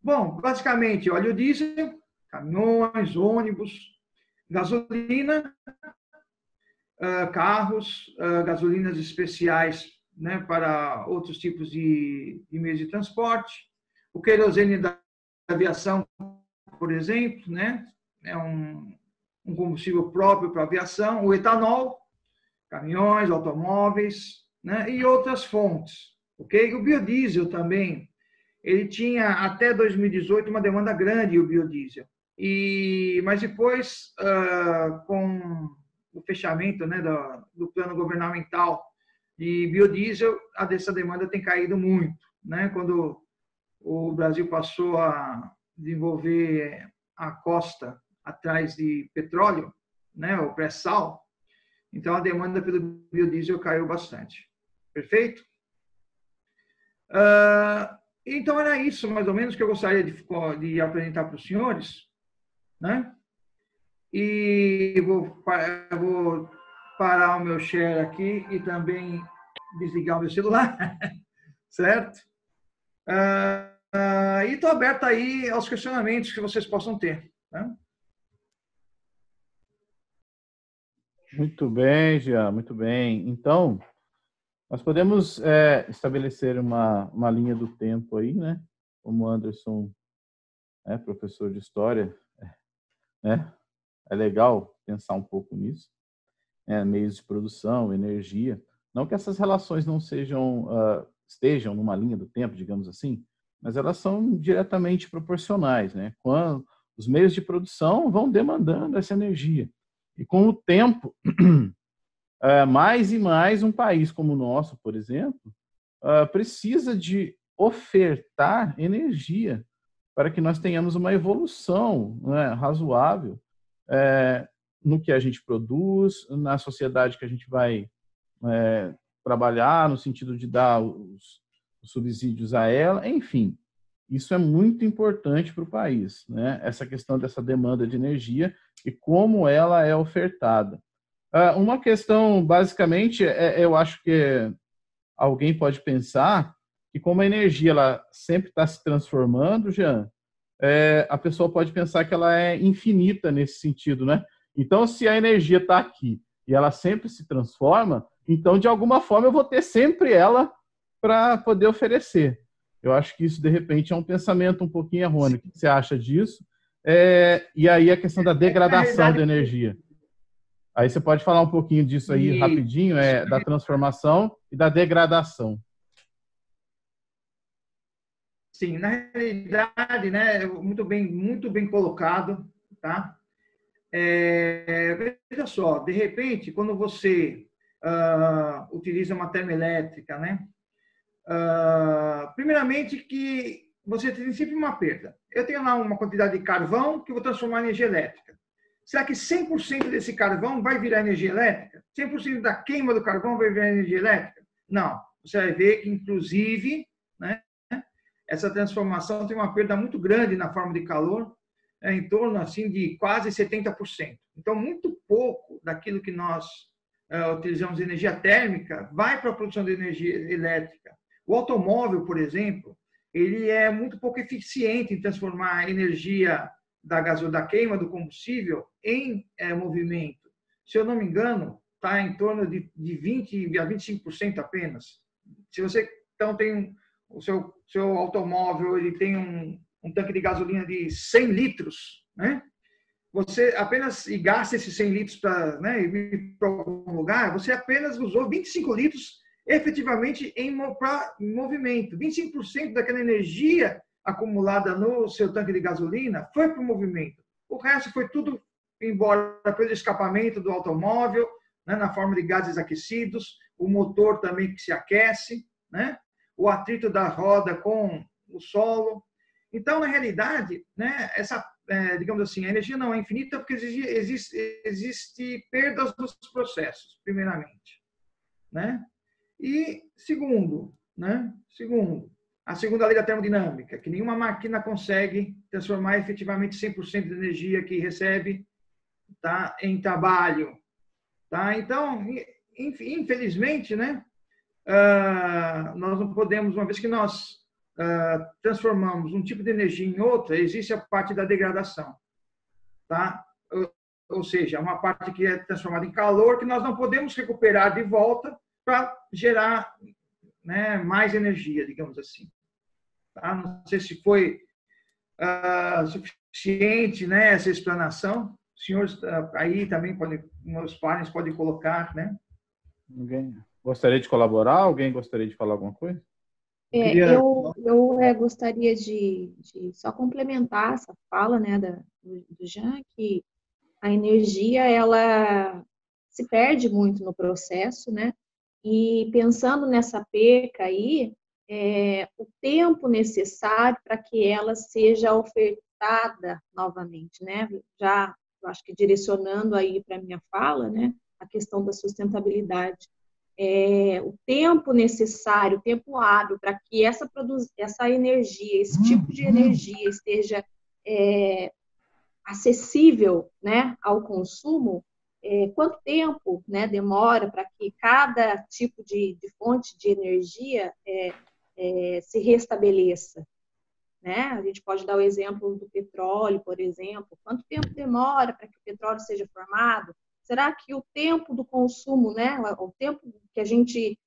C: Bom, basicamente, óleo diesel, caminhões, ônibus, gasolina, carros, gasolinas especiais, né, para outros tipos de meios de transporte, o querosene da aviação, por exemplo, né, é um combustível próprio para a aviação, o etanol, caminhões, automóveis, né, e outras fontes. Okay? O biodiesel também, ele tinha até 2018 uma demanda grande, o biodiesel. Mas depois, com o fechamento, né, do plano governamental de biodiesel, essa demanda tem caído muito, né? Quando o Brasil passou a desenvolver a costa atrás de petróleo, né, o pré-sal, então a demanda pelo biodiesel caiu bastante. Perfeito? Então era isso, mais ou menos, que eu gostaria de apresentar para os senhores, né? E eu vou parar o meu share aqui e também desligar o meu celular, certo? E estou aberto aí aos questionamentos que vocês possam ter, né?
B: Muito bem, Jean, muito bem. Então, nós podemos estabelecer uma linha do tempo aí, né? Como o Anderson é professor de história, né? É legal pensar um pouco nisso. Meios de produção, energia. Não que essas relações não estejam numa linha do tempo, digamos assim, mas elas são diretamente proporcionais, né? Quando os meios de produção vão demandando essa energia. E com o tempo, mais e mais um país como o nosso, por exemplo, precisa de ofertar energia para que nós tenhamos uma evolução, né, razoável no que a gente produz, na sociedade que a gente vai trabalhar, no sentido de dar os subsídios a ela, enfim. Isso é muito importante para o país, né? Essa questão dessa demanda de energia e como ela é ofertada. Uma questão, basicamente, eu acho que alguém pode pensar que como a energia ela sempre está se transformando, Jean, a pessoa pode pensar que ela é infinita nesse sentido, né? Então, se a energia está aqui e ela sempre se transforma, então, de alguma forma, eu vou ter sempre ela para poder oferecer. Eu acho que isso, de repente, é um pensamento um pouquinho errôneo. O que você acha disso? E aí a questão da degradação da energia. Aí você pode falar um pouquinho disso aí rapidinho, da transformação e da degradação.
C: Sim, na realidade, né, muito bem colocado, tá? Veja só, de repente, quando você utiliza uma termoelétrica, né? Primeiramente que você tem sempre uma perda. Eu tenho lá uma quantidade de carvão que eu vou transformar em energia elétrica. Será que 100% desse carvão vai virar energia elétrica? 100% da queima do carvão vai virar energia elétrica? Não. Você vai ver que, inclusive, né, essa transformação tem uma perda muito grande na forma de calor, em torno assim, de quase 70%. Então, muito pouco daquilo que nós utilizamos de energia térmica vai para a produção de energia elétrica. O automóvel, por exemplo, ele é muito pouco eficiente em transformar a energia da queima do combustível em movimento. Se eu não me engano, está em torno de 20% a 25% apenas. Se você, então, tem o seu automóvel, ele tem um tanque de gasolina de 100 litros, né? você apenas e gasta esses 100 litros para, né, ir para algum lugar, você apenas usou 25 litros efetivamente em movimento. 25% daquela energia acumulada no seu tanque de gasolina foi para o movimento. O resto foi tudo embora pelo escapamento do automóvel, né, na forma de gases aquecidos, o motor também que se aquece, né, o atrito da roda com o solo. Então, na realidade, né, digamos assim, a energia não é infinita porque existe perdas nos processos, primeiramente, né? E segundo, a segunda lei da termodinâmica, que nenhuma máquina consegue transformar efetivamente 100% da energia que recebe, tá, em trabalho, tá? Então, infelizmente, né, nós não podemos, uma vez que nós transformamos um tipo de energia em outra, existe a parte da degradação, tá? Ou seja, uma parte que é transformada em calor que nós não podemos recuperar de volta para gerar, né, mais energia, digamos assim. Tá? Não sei se foi suficiente, né, essa explanação. Os senhores aí também meus pares podem colocar, né?
B: Alguém gostaria de colaborar? Alguém gostaria de falar alguma coisa?
D: Eu gostaria de só complementar essa fala, né, do Jean, que a energia ela se perde muito no processo, né? E pensando nessa perca aí, o tempo necessário para que ela seja ofertada novamente, né? Já, eu acho que direcionando aí para a minha fala, né? A questão da sustentabilidade. O tempo necessário, o tempo hábil para que essa energia, esse tipo de energia esteja acessível, né, ao consumo, quanto tempo, né, demora para que cada tipo de fonte de energia se restabeleça, né? A gente pode dar o exemplo do petróleo, por exemplo. Quanto tempo demora para que o petróleo seja formado? Será que o tempo do consumo, né, o tempo que a gente,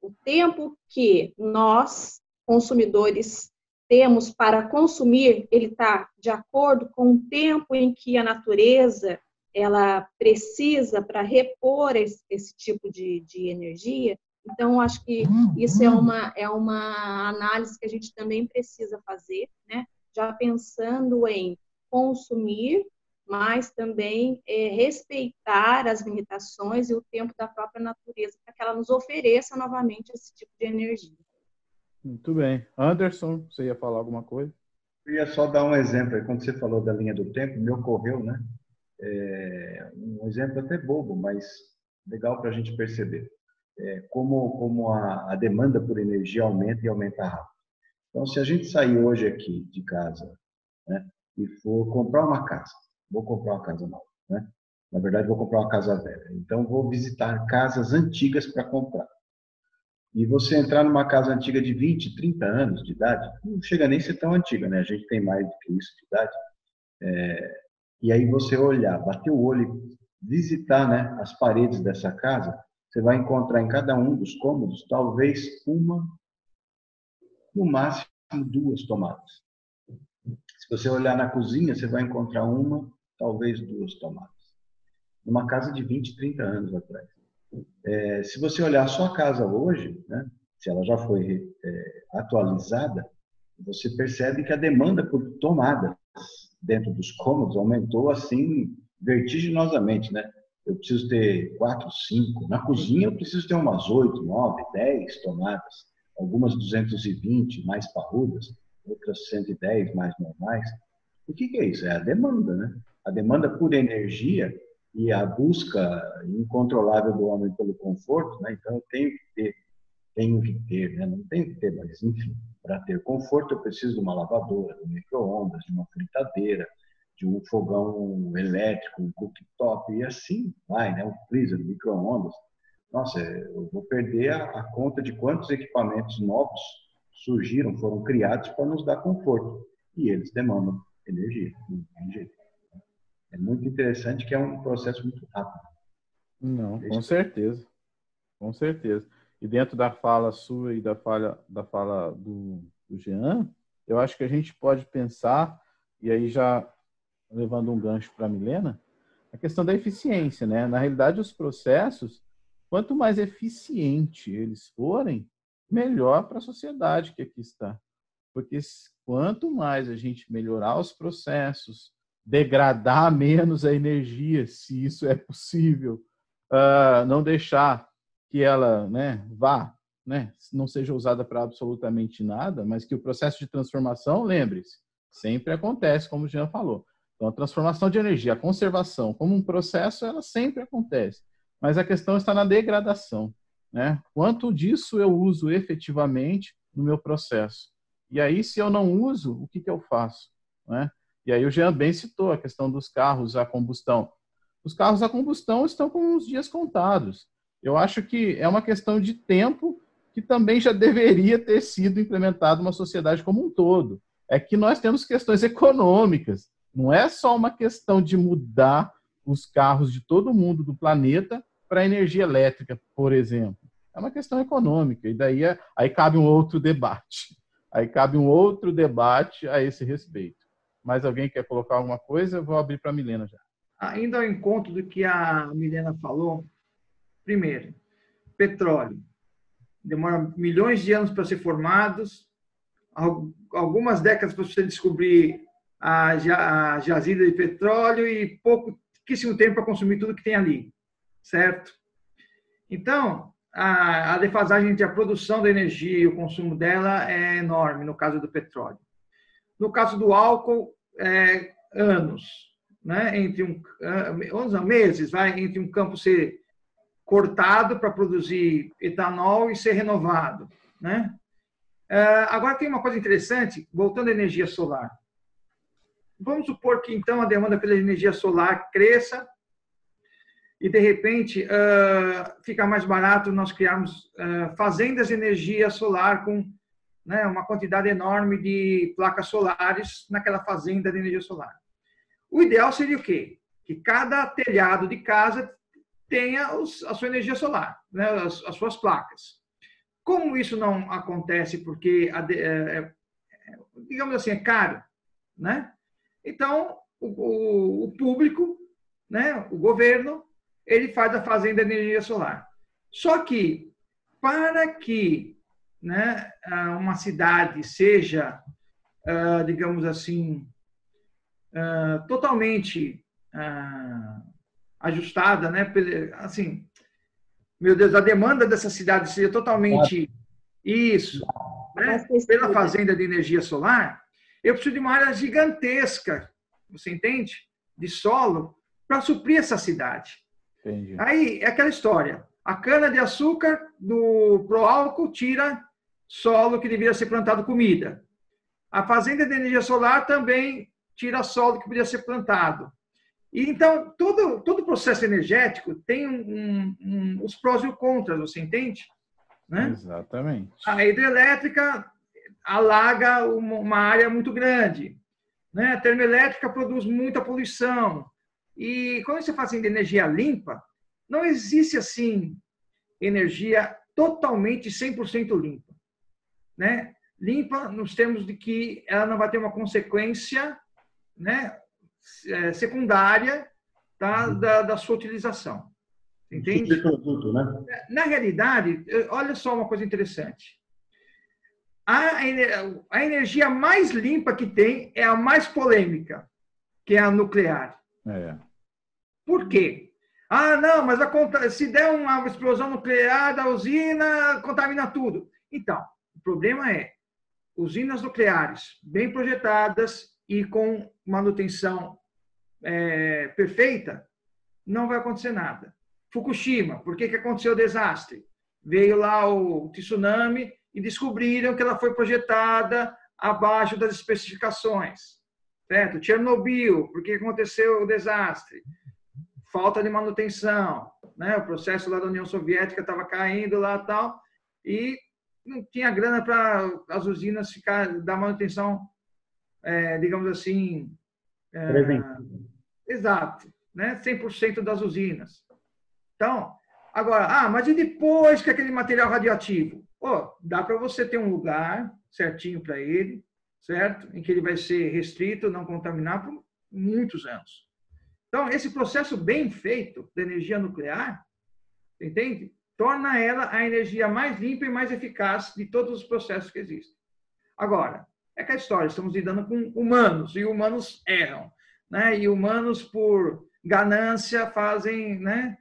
D: o tempo que nós, consumidores, temos para consumir, ele está de acordo com o tempo em que a natureza ela precisa para repor esse tipo de energia? Então, acho que isso é uma análise que a gente também precisa fazer, né? Já pensando em consumir, mas também respeitar as limitações e o tempo da própria natureza para que ela nos ofereça novamente esse tipo de energia.
B: Muito bem. Anderson, você ia falar alguma coisa?
E: Eu ia só dar um exemplo aí. Quando você falou da linha do tempo, me ocorreu, né? Um exemplo até bobo, mas legal para a gente perceber. Como a demanda por energia aumenta e aumenta rápido. Então, se a gente sair hoje aqui de casa, né, e for comprar uma casa, vou comprar uma casa nova, né? Na verdade, vou comprar uma casa velha. Então, vou visitar casas antigas para comprar. E você entrar numa casa antiga de 20, 30 anos de idade, não chega nem a ser tão antiga, né? A gente tem mais do que isso de idade. E aí você olhar, bater o olho, visitar, né, as paredes dessa casa, você vai encontrar em cada um dos cômodos talvez uma, no máximo duas tomadas. Se você olhar na cozinha, você vai encontrar uma, talvez duas tomadas. Numa casa de 20, 30 anos atrás. Se você olhar a sua casa hoje, né, se ela já foi atualizada, você percebe que a demanda por tomadas dentro dos cômodos aumentou assim vertiginosamente, né? Eu preciso ter 4, 5. Na cozinha eu preciso ter umas 8, 9, 10 tomadas. Algumas 220 mais parrudas, outras 110 mais normais. O que é isso? É a demanda, né? A demanda por energia e a busca incontrolável do homem pelo conforto, né? Então eu tenho que ter, né? Não tenho que ter, mas enfim, para ter conforto eu preciso de uma lavadora, de um micro-ondas, de uma fritadeira, de um fogão elétrico, um cooktop e assim vai, né? Um freezer, um micro-ondas. Nossa, eu vou perder a conta de quantos equipamentos novos surgiram, foram criados para nos dar conforto e eles demandam energia, não tem jeito. É muito interessante que é um processo muito rápido.
B: Não, com certeza. Com certeza. E dentro da fala sua e da fala do Jean, eu acho que a gente pode pensar, e aí já levando um gancho para a Milena, a questão da eficiência, né? Na realidade, os processos, quanto mais eficiente eles forem, melhor para a sociedade que aqui está. Porque quanto mais a gente melhorar os processos, degradar menos a energia, se isso é possível, não deixar que ela, né, vá, né, não seja usada para absolutamente nada, mas que o processo de transformação, lembre-se, sempre acontece, como o Jean falou. Então, a transformação de energia, a conservação, como um processo, ela sempre acontece. Mas a questão está na degradação, né? Quanto disso eu uso efetivamente no meu processo? E aí, se eu não uso, o que eu faço, né? E aí o Jean bem citou a questão dos carros a combustão. Os carros a combustão estão com os dias contados. Eu acho que é uma questão de tempo que também já deveria ter sido implementado uma sociedade como um todo. É que nós temos questões econômicas. Não é só uma questão de mudar os carros de todo mundo do planeta para a energia elétrica, por exemplo. É uma questão econômica. E daí aí cabe um outro debate. Aí cabe um outro debate a esse respeito. Mais alguém quer colocar alguma coisa? Eu vou abrir para a Milena já.
C: Ainda ao encontro do que a Milena falou, primeiro, petróleo. Demora milhões de anos para ser formados, algumas décadas para você descobrir a jazida de petróleo e pouquíssimo tempo para consumir tudo que tem ali, certo? Então, a defasagem entre a produção da energia e o consumo dela é enorme, no caso do petróleo. No caso do álcool, anos, né? Entre meses, entre um campo ser cortado para produzir etanol e ser renovado, né? Agora tem uma coisa interessante, voltando à energia solar. Vamos supor que então a demanda pela energia solar cresça e de repente fica mais barato nós criarmos fazendas de energia solar com, né, uma quantidade enorme de placas solares naquela fazenda de energia solar. O ideal seria o quê? Que cada telhado de casa tenha a sua energia solar, né, as suas placas. Como isso não acontece porque, digamos assim, é caro, né? Então, o público, né, o governo, ele faz a fazenda de energia solar. Só que, para que, né, uma cidade seja, digamos assim, totalmente ajustada, né, assim, meu Deus, a demanda dessa cidade seja totalmente isso, né, pela fazenda de energia solar, eu preciso de uma área gigantesca, você entende? De solo, para suprir essa cidade.
B: Entendi.
C: Aí é aquela história. A cana-de-açúcar pro álcool tira solo que deveria ser plantado comida. A fazenda de energia solar também tira solo que poderia ser plantado. E, então, todo processo energético tem os prós e os contras, você entende? Né?
B: Exatamente.
C: A hidrelétrica alaga uma área muito grande, né? A termoelétrica produz muita poluição. E quando você faz de energia limpa, não existe assim energia totalmente 100% limpa, né? Limpa nos termos de que ela não vai ter uma consequência, né, secundária, tá, da sua utilização. Entende?
E: Produto, né?
C: Na realidade, olha só uma coisa interessante. A energia mais limpa que tem é a mais polêmica, que é a nuclear. Por quê? Não, mas se der uma explosão nuclear da usina, contamina tudo. Então, o problema é usinas nucleares bem projetadas e com manutenção perfeita, não vai acontecer nada. Fukushima, por que aconteceu o desastre? Veio lá o tsunami e descobriram que ela foi projetada abaixo das especificações. Certo? Chernobyl, por que aconteceu o desastre? Falta de manutenção, né? O processo lá da União Soviética estava caindo lá e tal, e não tinha grana para as usinas dar manutenção, digamos assim, exato, né? 100% das usinas. Então, agora, mas e depois que aquele material radioativo? Dá para você ter um lugar certinho para ele, certo? Em que ele vai ser restrito, não contaminar muitos anos. Então, esse processo bem feito da energia nuclear, entende? Torna ela a energia mais limpa e mais eficaz de todos os processos que existem. Agora, é aquela história, estamos lidando com humanos, e humanos erram, né? E humanos, por ganância, fazem, né,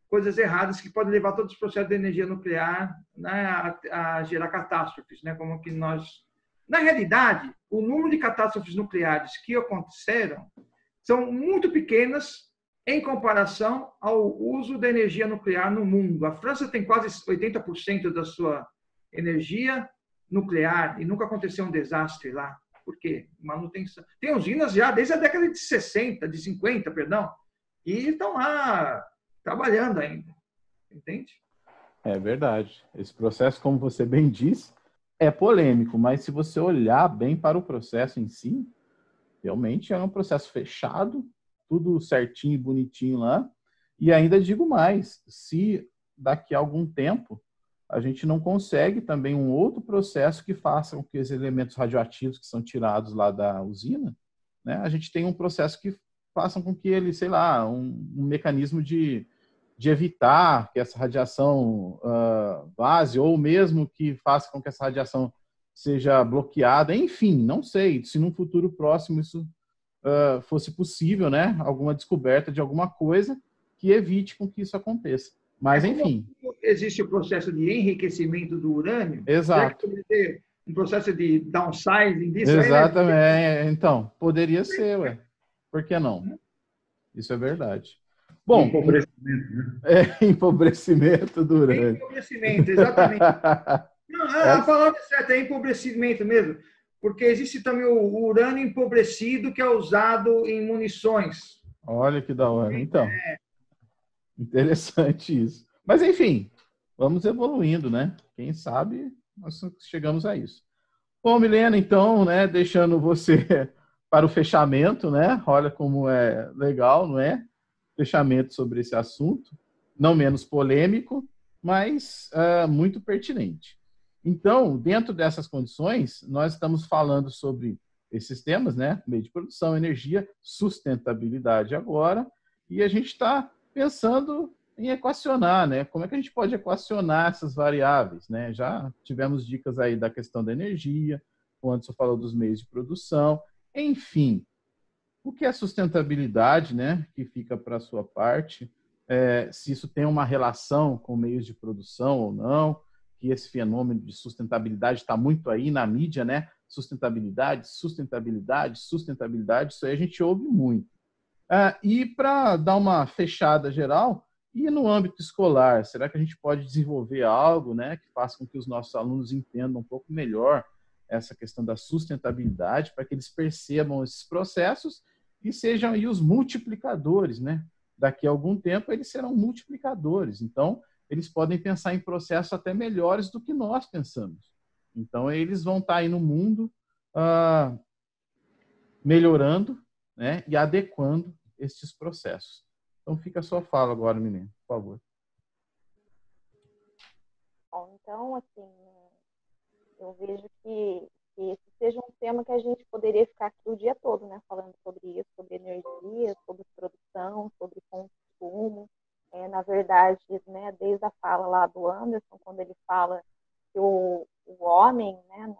C: coisas erradas que podem levar todos os processos de energia nuclear, né, a gerar catástrofes, né? Como que nós... Na realidade, o número de catástrofes nucleares que aconteceram são muito pequenas em comparação ao uso da energia nuclear no mundo. A França tem quase 80% da sua energia nuclear e nunca aconteceu um desastre lá. Por quê? Manutenção. Tem usinas já desde a década de 60, de 50, perdão, e estão lá trabalhando ainda. Entende?
B: É verdade. Esse processo, como você bem disse, é polêmico, mas se você olhar bem para o processo em si, realmente é um processo fechado, tudo certinho e bonitinho lá. E ainda digo mais, se daqui a algum tempo a gente não consegue também um outro processo que faça com que os elementos radioativos que são tirados lá da usina, né, a gente tem um processo que faça com que ele, sei lá, um mecanismo de evitar que essa radiação vaze, ou mesmo que faça com que essa radiação seja bloqueada, enfim, não sei, se num futuro próximo isso fosse possível, né, alguma descoberta de alguma coisa que evite com que isso aconteça. Mas, enfim.
C: Existe o processo de enriquecimento do urânio.
B: Exato.
C: Será que poderia ter um processo de downsizing disso?
B: Exatamente. Aí, né? Então, poderia ser, ué. Por que não? Isso é verdade. Bom,
E: empobrecimento, né?
B: Empobrecimento do urânio.
C: Empobrecimento, exatamente. Não, a palavra certa é empobrecimento mesmo, porque existe também o urânio empobrecido que é usado em munições.
B: Olha que da hora. Então, interessante isso. Mas, enfim, vamos evoluindo, né? Quem sabe nós chegamos a isso. Bom, Milena, então, né, deixando você para o fechamento, né? Olha como é legal, não é? Fechamento sobre esse assunto, não menos polêmico, mas muito pertinente. Então, dentro dessas condições, nós estamos falando sobre esses temas, né? Meio de produção, energia, sustentabilidade agora, e a gente está pensando em equacionar, né? Como é que a gente pode equacionar essas variáveis, né? Já tivemos dicas aí da questão da energia, o Anderson falou dos meios de produção, enfim. O que é sustentabilidade, né? Que fica para a sua parte, se isso tem uma relação com meios de produção ou não, que esse fenômeno de sustentabilidade está muito aí na mídia, né? Sustentabilidade, sustentabilidade, sustentabilidade, isso aí a gente ouve muito. E para dar uma fechada geral, e no âmbito escolar, será que a gente pode desenvolver algo, né, que faça com que os nossos alunos entendam um pouco melhor essa questão da sustentabilidade, para que eles percebam esses processos e sejam aí os multiplicadores, né? Daqui a algum tempo eles serão multiplicadores, então eles podem pensar em processos até melhores do que nós pensamos. Então eles vão estar aí no mundo melhorando, né, e adequando esses processos. Então fica a sua fala agora, menino, por favor.
F: Bom, então, assim, eu vejo que esse seja um tema que a gente poderia ficar aqui o dia todo, né, falando sobre isso, sobre energia, sobre produção, sobre consumo. Na verdade, né, desde a fala lá do Anderson, quando ele fala que o homem, né,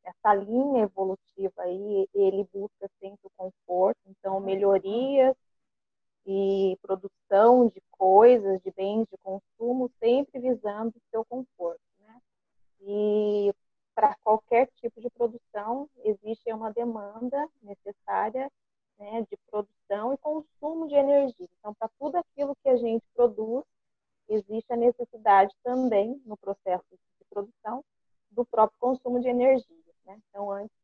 F: nessa linha evolutiva aí, ele busca sempre o conforto, então melhorias e produção de coisas, de bens de consumo, sempre visando o seu conforto, né? E para qualquer tipo de produção existe uma demanda necessária, né, de produção e consumo de energia. Então, para tudo aquilo que a gente produz, existe a necessidade também no processo de produção do próprio consumo de energia, né? Então, antes,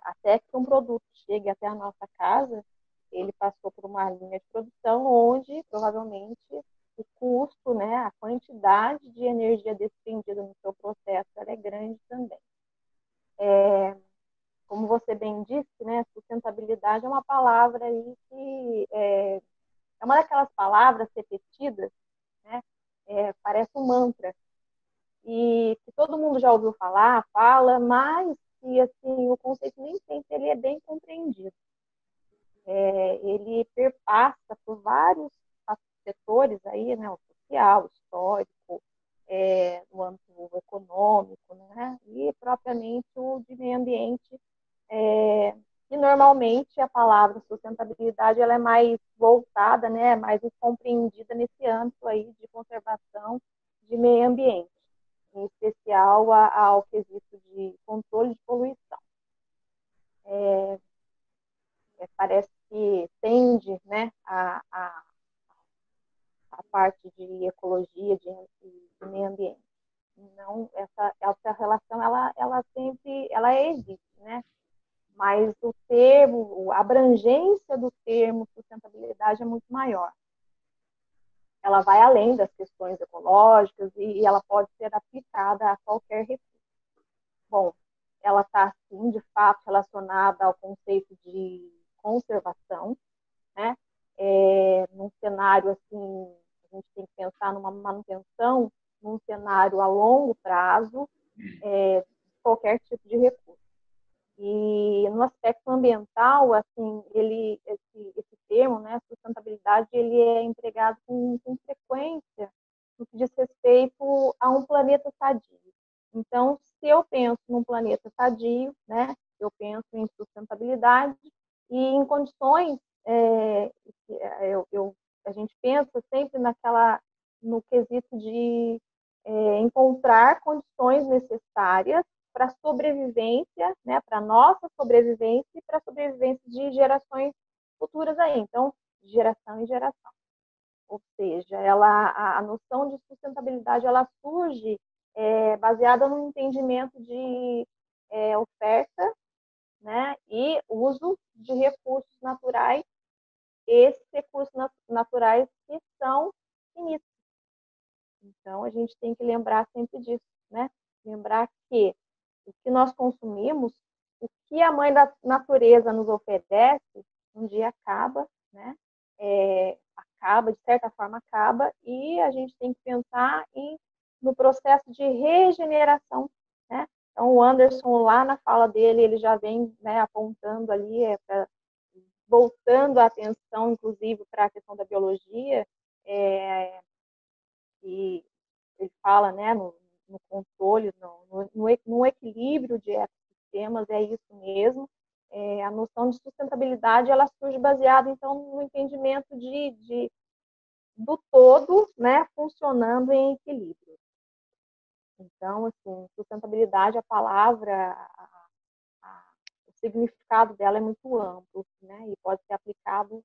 F: até que um produto chegue até a nossa casa, ele passou por uma linha de produção onde, provavelmente, o custo, né, a quantidade de energia desprendida no seu processo ela é grande também. Como você bem disse, né, sustentabilidade é uma palavra aí que é uma daquelas palavras repetidas, né, parece um mantra, e que todo mundo já ouviu falar, fala, mas que assim, o conceito nem sempre ele é bem compreendido. ele perpassa por vários setores aí, né, o social, o histórico, no âmbito econômico, né, e propriamente o de meio ambiente, e normalmente a palavra sustentabilidade ela é mais voltada, né, mais compreendida nesse âmbito aí de conservação de meio ambiente, em especial ao quesito de controle de poluição. Parece que tende, né, a parte de ecologia, de meio ambiente. Não, essa relação, ela sempre, ela existe, né? Mas o termo, a abrangência do termo sustentabilidade é muito maior. Ela vai além das questões ecológicas e ela pode ser aplicada a qualquer recurso. Bom, ela está, sim, de fato, relacionada ao conceito de conservação, né? Num cenário, assim, a gente tem que pensar numa manutenção, num cenário a longo prazo, de qualquer tipo de recurso. E no aspecto ambiental, assim, esse termo, né, sustentabilidade, ele é empregado com frequência no que diz respeito a um planeta sadio. Então, se eu penso num planeta sadio, né, eu penso em sustentabilidade e em condições, a gente pensa sempre no quesito de encontrar condições necessárias para a sobrevivência, né, para a nossa sobrevivência e para a sobrevivência de gerações futuras aí. Então, de geração em geração. Ou seja, a noção de sustentabilidade ela surge baseada no entendimento de oferta, né, e uso de recursos naturais, esses recursos naturais que são finitos. Então, a gente tem que lembrar sempre disso, né? Lembrar que o que nós consumimos, o que a mãe da natureza nos oferece, um dia acaba, né? Acaba, de certa forma acaba, e a gente tem que pensar no processo de regeneração, né? Então, o Anderson, lá na fala dele, ele já vem, né, apontando ali, voltando a atenção, inclusive, para a questão da biologia, e ele fala, né, no controle, no equilíbrio de ecossistemas, é isso mesmo. A noção de sustentabilidade, ela surge baseada, então, no entendimento do todo, né, funcionando em equilíbrio. Então, assim, sustentabilidade, a palavra, o significado dela é muito amplo, né, e pode ser aplicado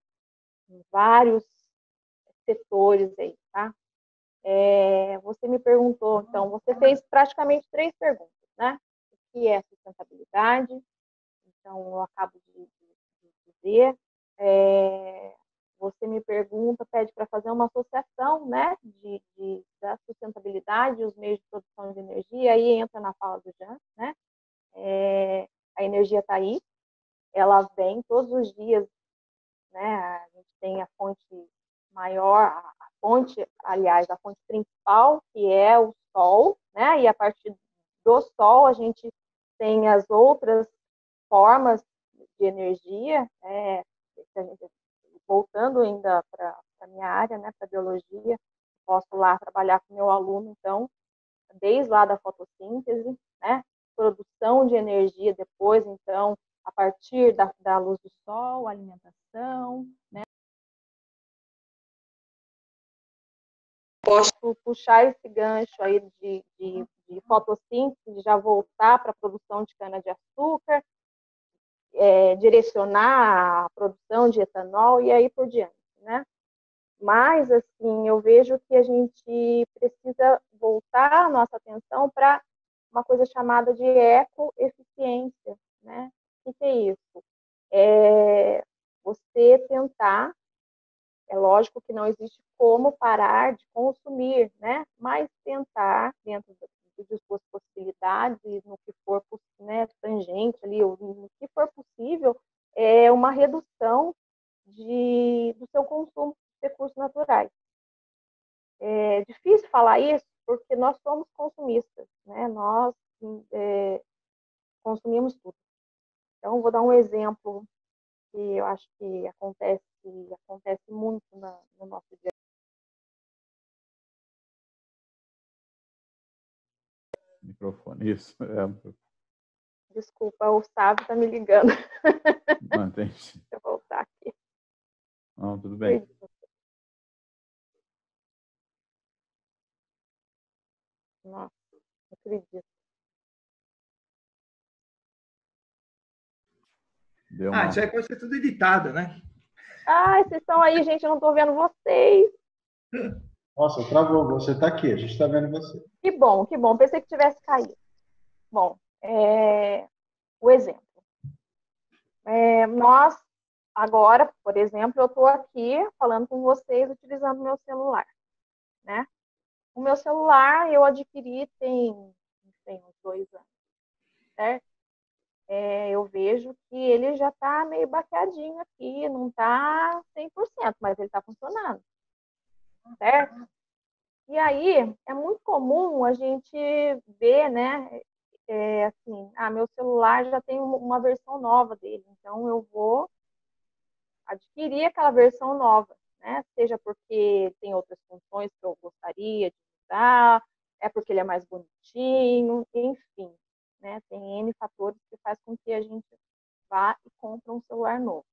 F: em vários setores aí, tá? Você me perguntou, então, você fez praticamente 3 perguntas, né? O que é sustentabilidade? Então, eu acabo de dizer. Você me pergunta, pede para fazer uma associação, né, da sustentabilidade e os meios de produção de energia, aí entra na fala do Jean, né? A energia está aí, ela vem todos os dias, né? A gente tem a fonte maior, a fonte principal, que é o Sol, né? E a partir do Sol a gente tem as outras formas de energia, voltando ainda para a minha área, né, para a biologia, posso lá trabalhar com meu aluno, então, desde lá da fotossíntese, né, produção de energia depois, então, a partir da luz do sol, alimentação, né. Posso puxar esse gancho aí de fotossíntese, já voltar para a produção de cana-de-açúcar, direcionar a produção de etanol e aí por diante, né? Mas, assim, eu vejo que a gente precisa voltar a nossa atenção para uma coisa chamada de ecoeficiência, né? O que é isso? Você tentar, é lógico que não existe como parar de consumir, né? Mas tentar, dentro de suas possibilidades, no que for, né, tangente ali, no que for possível, uma redução do seu consumo de recursos naturais. É difícil falar isso porque nós somos consumistas, né? Nós consumimos tudo. Então, vou dar um exemplo que eu acho que acontece muito no nosso dia.
B: Microfone, isso.
F: Desculpa, o Sávio está me ligando.
B: Não, entendi.
F: Deixa eu voltar aqui.
B: Não, tudo bem.
F: Nossa, não acredito.
C: Isso aí pode ser tudo editado, né?
F: Vocês estão aí, gente, eu não estou vendo vocês.
E: Nossa, travou, você está aqui, a gente está vendo você.
F: Que bom, pensei que tivesse caído. Bom, o exemplo. Nós, agora, por exemplo, eu estou aqui falando com vocês utilizando o meu celular, né? O meu celular eu adquiri tem uns 2 anos, certo? Eu vejo que ele já está meio baqueadinho aqui, não está 100%, mas ele está funcionando, certo? E aí, é muito comum a gente ver, né, assim, meu celular já tem uma versão nova dele, então eu vou adquirir aquela versão nova, né? Seja porque tem outras funções que eu gostaria de usar, é porque ele é mais bonitinho, enfim, né? Tem N fatores que faz com que a gente vá e compre um celular novo.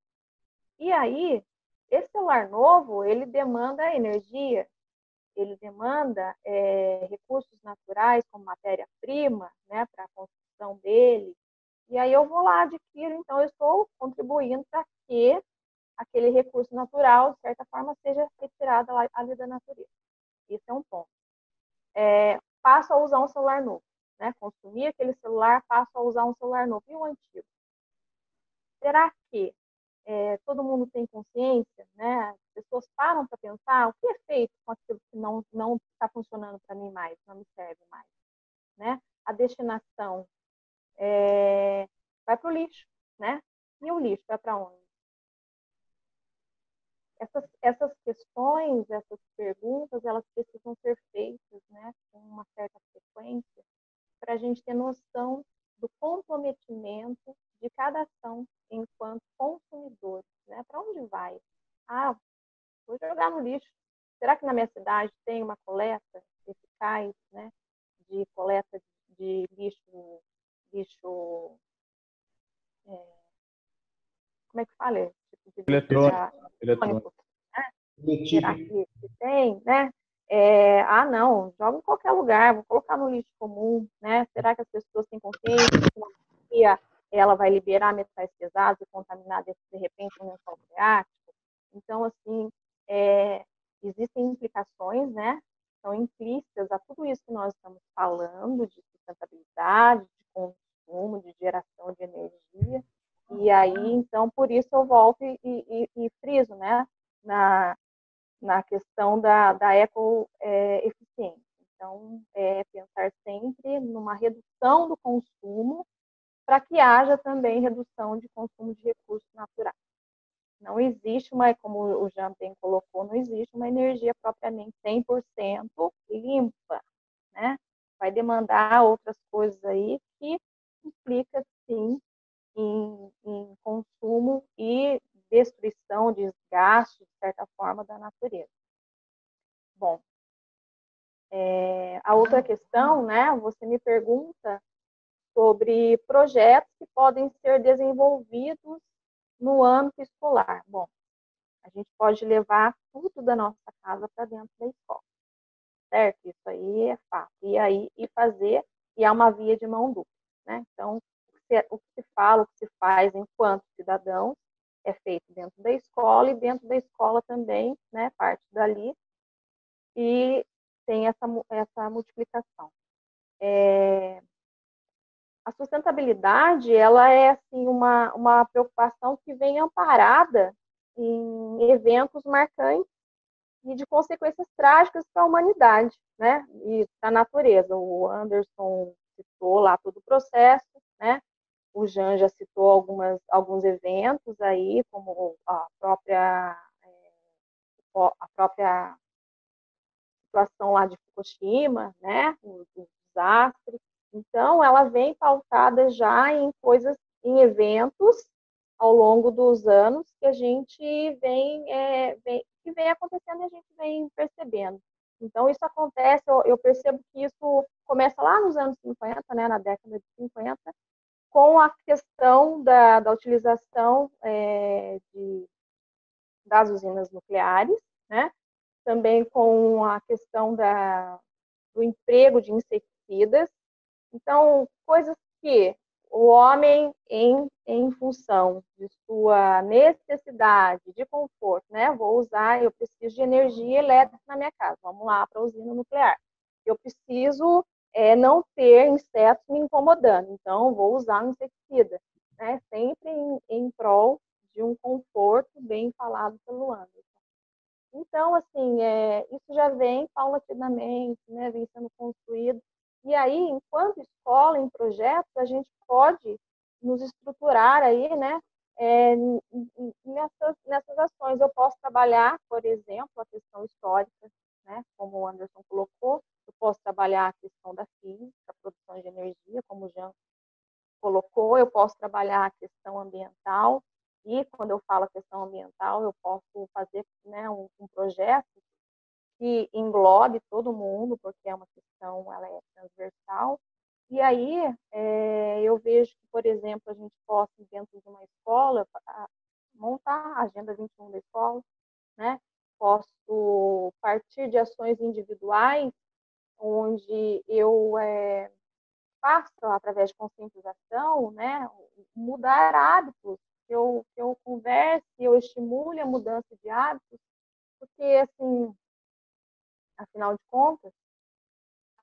F: E aí, esse celular novo, ele demanda energia, ele demanda recursos naturais, como matéria-prima, né, para a construção dele. E aí eu vou lá, adquiro, então eu estou contribuindo para que aquele recurso natural, de certa forma, seja retirado ali da natureza. Esse é um ponto. Passo a usar um celular novo, né? Consumir aquele celular, passo a usar um celular novo. E o antigo? Será que todo mundo tem consciência, né? As pessoas param para pensar o que é feito com aquilo que não está funcionando para mim mais, não me serve mais, né? A destinação vai para o lixo, né? E o lixo vai para onde? Essas questões, essas perguntas, elas precisam ser feitas, né, com uma certa frequência, para a gente ter noção do comprometimento de cada ação enquanto consumidores, né? Para onde vai? Vou jogar no lixo. Será que na minha cidade tem uma coleta eficaz, né, de coleta de lixo, como é que fala? Tipo de eletrônico. Será que tem, né? Não, joga em qualquer lugar, vou colocar no lixo comum, né? Será que as pessoas têm consciência que ela vai liberar metais pesados e contaminar de repente um lençol freático? Então, assim, existem implicações, né? São implícitas a tudo isso que nós estamos falando, de sustentabilidade, de consumo, de geração de energia. E aí, então, por isso eu volto e friso, né? Na questão da ecoeficiência. Então, pensar sempre numa redução do consumo para que haja também redução de consumo de recursos naturais. Não existe como o Jean bem colocou, não existe uma energia propriamente 100% limpa, né? Vai demandar outras coisas aí que implica, sim, em consumo e destruição, desgaste, de certa forma, da natureza. Bom, a outra questão, né, você me pergunta sobre projetos que podem ser desenvolvidos no âmbito escolar. Bom, a gente pode levar tudo da nossa casa para dentro da escola, certo? Isso aí é fato. E fazer, e é uma via de mão dupla, né? Então, o que se fala, o que se faz enquanto cidadãos é feito dentro da escola, e dentro da escola também, né, parte dali, e tem essa multiplicação. A sustentabilidade, ela é assim, uma preocupação que vem amparada em eventos marcantes e de consequências trágicas para a humanidade, né? E para a natureza. O Anderson citou lá todo o processo, né? O Jean já citou alguns eventos aí, como a própria situação lá de Fukushima, né? O desastre. Então, ela vem pautada já em eventos ao longo dos anos que a gente que vem acontecendo e a gente vem percebendo. Então, isso acontece, eu percebo que isso começa lá nos anos 50, né, na década de 50, com a questão da utilização das usinas nucleares, né? Também com a questão do emprego de inseticidas. Então, coisas que o homem, em função de sua necessidade de conforto, né? Eu preciso de energia elétrica na minha casa. Vamos lá para a usina nuclear. Eu preciso não ter insetos me incomodando, então vou usar um inseticida, né? Sempre em prol de um conforto bem falado pelo Anderson. Então, assim, isso já vem paulatinamente, né? Vem sendo construído. E aí, enquanto escola, em projetos, a gente pode nos estruturar aí, né, nessas ações. Eu posso trabalhar, por exemplo, a questão histórica, né, como o Anderson colocou, eu posso trabalhar a questão da física, a produção de energia, como o Jean colocou, eu posso trabalhar a questão ambiental, e quando eu falo a questão ambiental, eu posso fazer, né, um projeto que englobe todo mundo, porque é uma questão, ela é transversal. E aí, eu vejo que, por exemplo, a gente possa, dentro de uma escola, montar a Agenda 21 da escola, né? Posso partir de ações individuais, onde eu faço, através de conscientização, né? Mudar hábitos, que eu converse, eu estimule a mudança de hábitos, porque, assim, afinal de contas,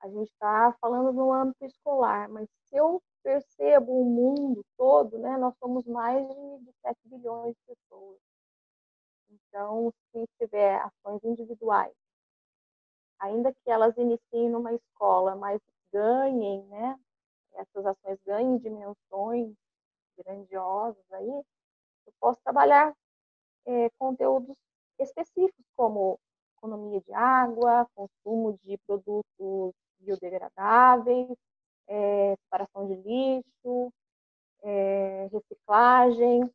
F: a gente está falando no âmbito escolar, mas se eu percebo o mundo todo, né, nós somos mais de 7 bilhões de pessoas. Então, se tiver ações individuais, ainda que elas iniciem numa escola, mas ganhem, né, essas ações ganhem dimensões grandiosas aí, eu posso trabalhar conteúdos específicos, como economia de água, consumo de produtos biodegradáveis, separação de lixo, reciclagem.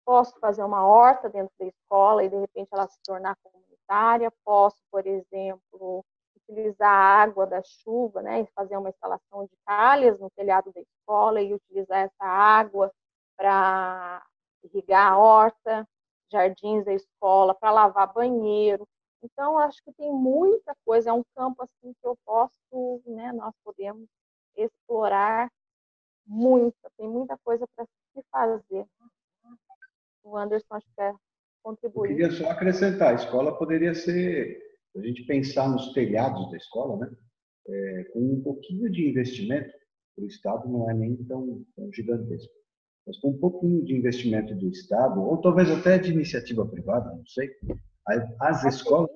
F: Posso fazer uma horta dentro da escola e, de repente, ela se tornar comunitária. Posso, por exemplo, utilizar a água da chuva, né, e fazer uma instalação de calhas no telhado da escola e utilizar essa água para irrigar a horta, jardins da escola, para lavar banheiro. Então, acho que tem muita coisa, é um campo assim que eu posso, né, nós podemos explorar tem muita coisa para se fazer. O Anderson acho que quer
E: Eu
F: contribuir.
E: queria só acrescentar, a escola poderia ser, a gente pensar nos telhados da escola, né? Com um pouquinho de investimento, o Estado não é nem tão gigantesco, mas com um pouquinho de investimento do Estado, ou talvez até de iniciativa privada, não sei, as escolas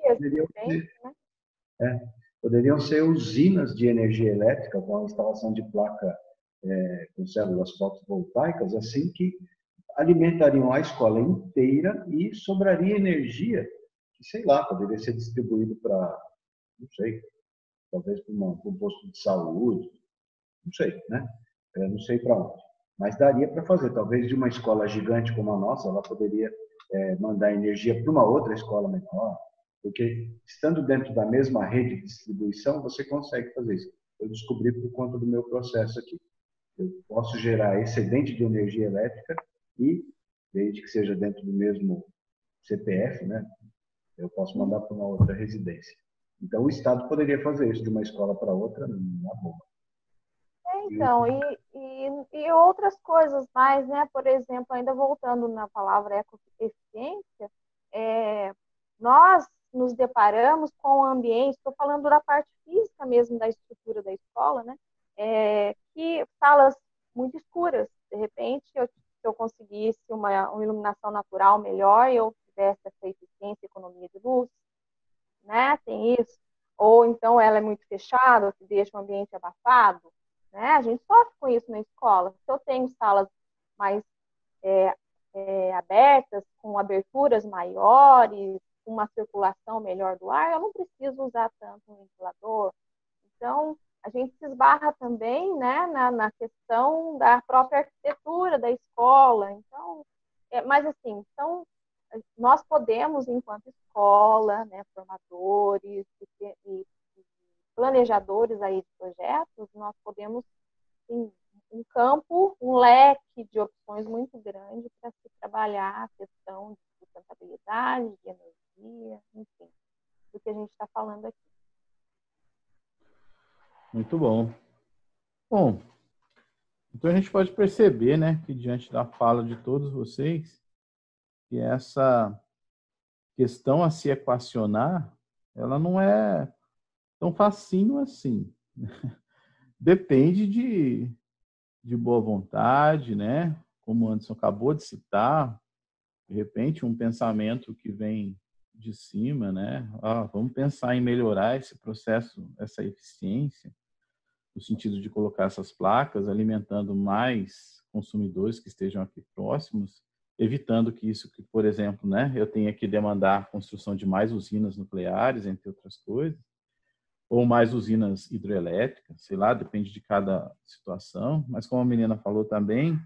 E: poderiam ser usinas de energia elétrica com a instalação de placa com células fotovoltaicas, assim que alimentariam a escola inteira e sobraria energia que, sei lá, poderia ser distribuído para, não sei, talvez para um posto de saúde, não sei, né? Eu não sei para onde. Mas daria para fazer. Talvez de uma escola gigante como a nossa, ela poderia mandar energia para uma outra escola menor, porque estando dentro da mesma rede de distribuição, você consegue fazer isso. Eu descobri por conta do meu processo aqui. Eu posso gerar excedente de energia elétrica e, desde que seja dentro do mesmo CPF, né, eu posso mandar para uma outra residência. Então, o Estado poderia fazer isso de uma escola para outra, na boa.
F: Então, e outras coisas mais, né? Por exemplo, ainda voltando na palavra ecoeficiência, nós nos deparamos com o ambiente, estou falando da parte física mesmo da estrutura da escola, né? Que salas muito escuras, de repente, se eu conseguisse uma iluminação natural melhor, eu tivesse essa eficiência e economia de luz, né? Tem isso. Ou então ela é muito fechada, ou se deixa o ambiente abafado, né? A gente sofre com isso na escola. Se eu tenho salas mais abertas, com aberturas maiores, com uma circulação melhor do ar, eu não preciso usar tanto um ventilador. Então, a gente se esbarra também, né, na questão da própria arquitetura da escola. Então, mas assim, então, nós podemos, enquanto escola, né, formadores e planejadores aí de projetos, nós podemos, sim, um campo, um leque de opções muito grande para se trabalhar a questão de sustentabilidade, de energia, enfim, do que a gente está falando aqui.
B: Muito bom. Bom, então a gente pode perceber, né, que diante da fala de todos vocês, que essa questão a se equacionar, ela não é tão facinho assim. Depende de boa vontade, né? Como o Anderson acabou de citar, de repente um pensamento que vem de cima, né? Vamos pensar em melhorar esse processo, essa eficiência, no sentido de colocar essas placas alimentando mais consumidores que estejam aqui próximos, evitando que isso, que, por exemplo, né, eu tenha que demandar a construção de mais usinas nucleares, entre outras coisas, ou mais usinas hidrelétricas, sei lá, depende de cada situação, mas como a menina falou também,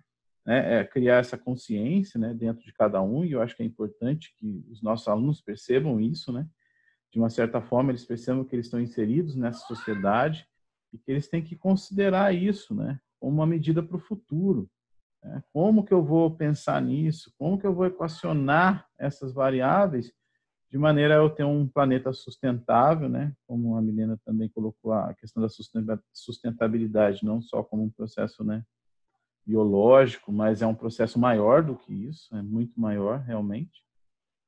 B: né, criar essa consciência, né, dentro de cada um, e eu acho que é importante que os nossos alunos percebam isso, né, de uma certa forma eles percebam que eles estão inseridos nessa sociedade e que eles têm que considerar isso, né, como uma medida para o futuro. Né? Como que eu vou pensar nisso? Como que eu vou equacionar essas variáveis de maneira a eu ter um planeta sustentável, né? Como a Milena também colocou a questão da sustentabilidade, não só como um processo, né, biológico, mas é um processo maior do que isso, é muito maior realmente.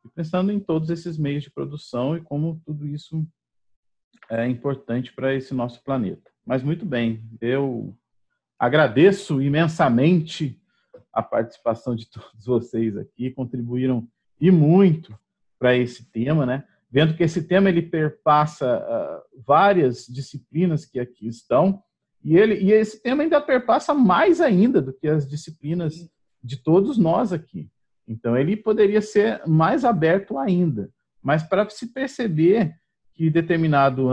B: E pensando em todos esses meios de produção e como tudo isso é importante para esse nosso planeta. Mas muito bem, eu agradeço imensamente a participação de todos vocês aqui, contribuíram e muito para esse tema, né? Vendo que esse tema ele perpassa várias disciplinas que aqui estão, e esse tema ainda perpassa mais ainda do que as disciplinas de todos nós aqui. Então, ele poderia ser mais aberto ainda. Mas para se perceber que determinado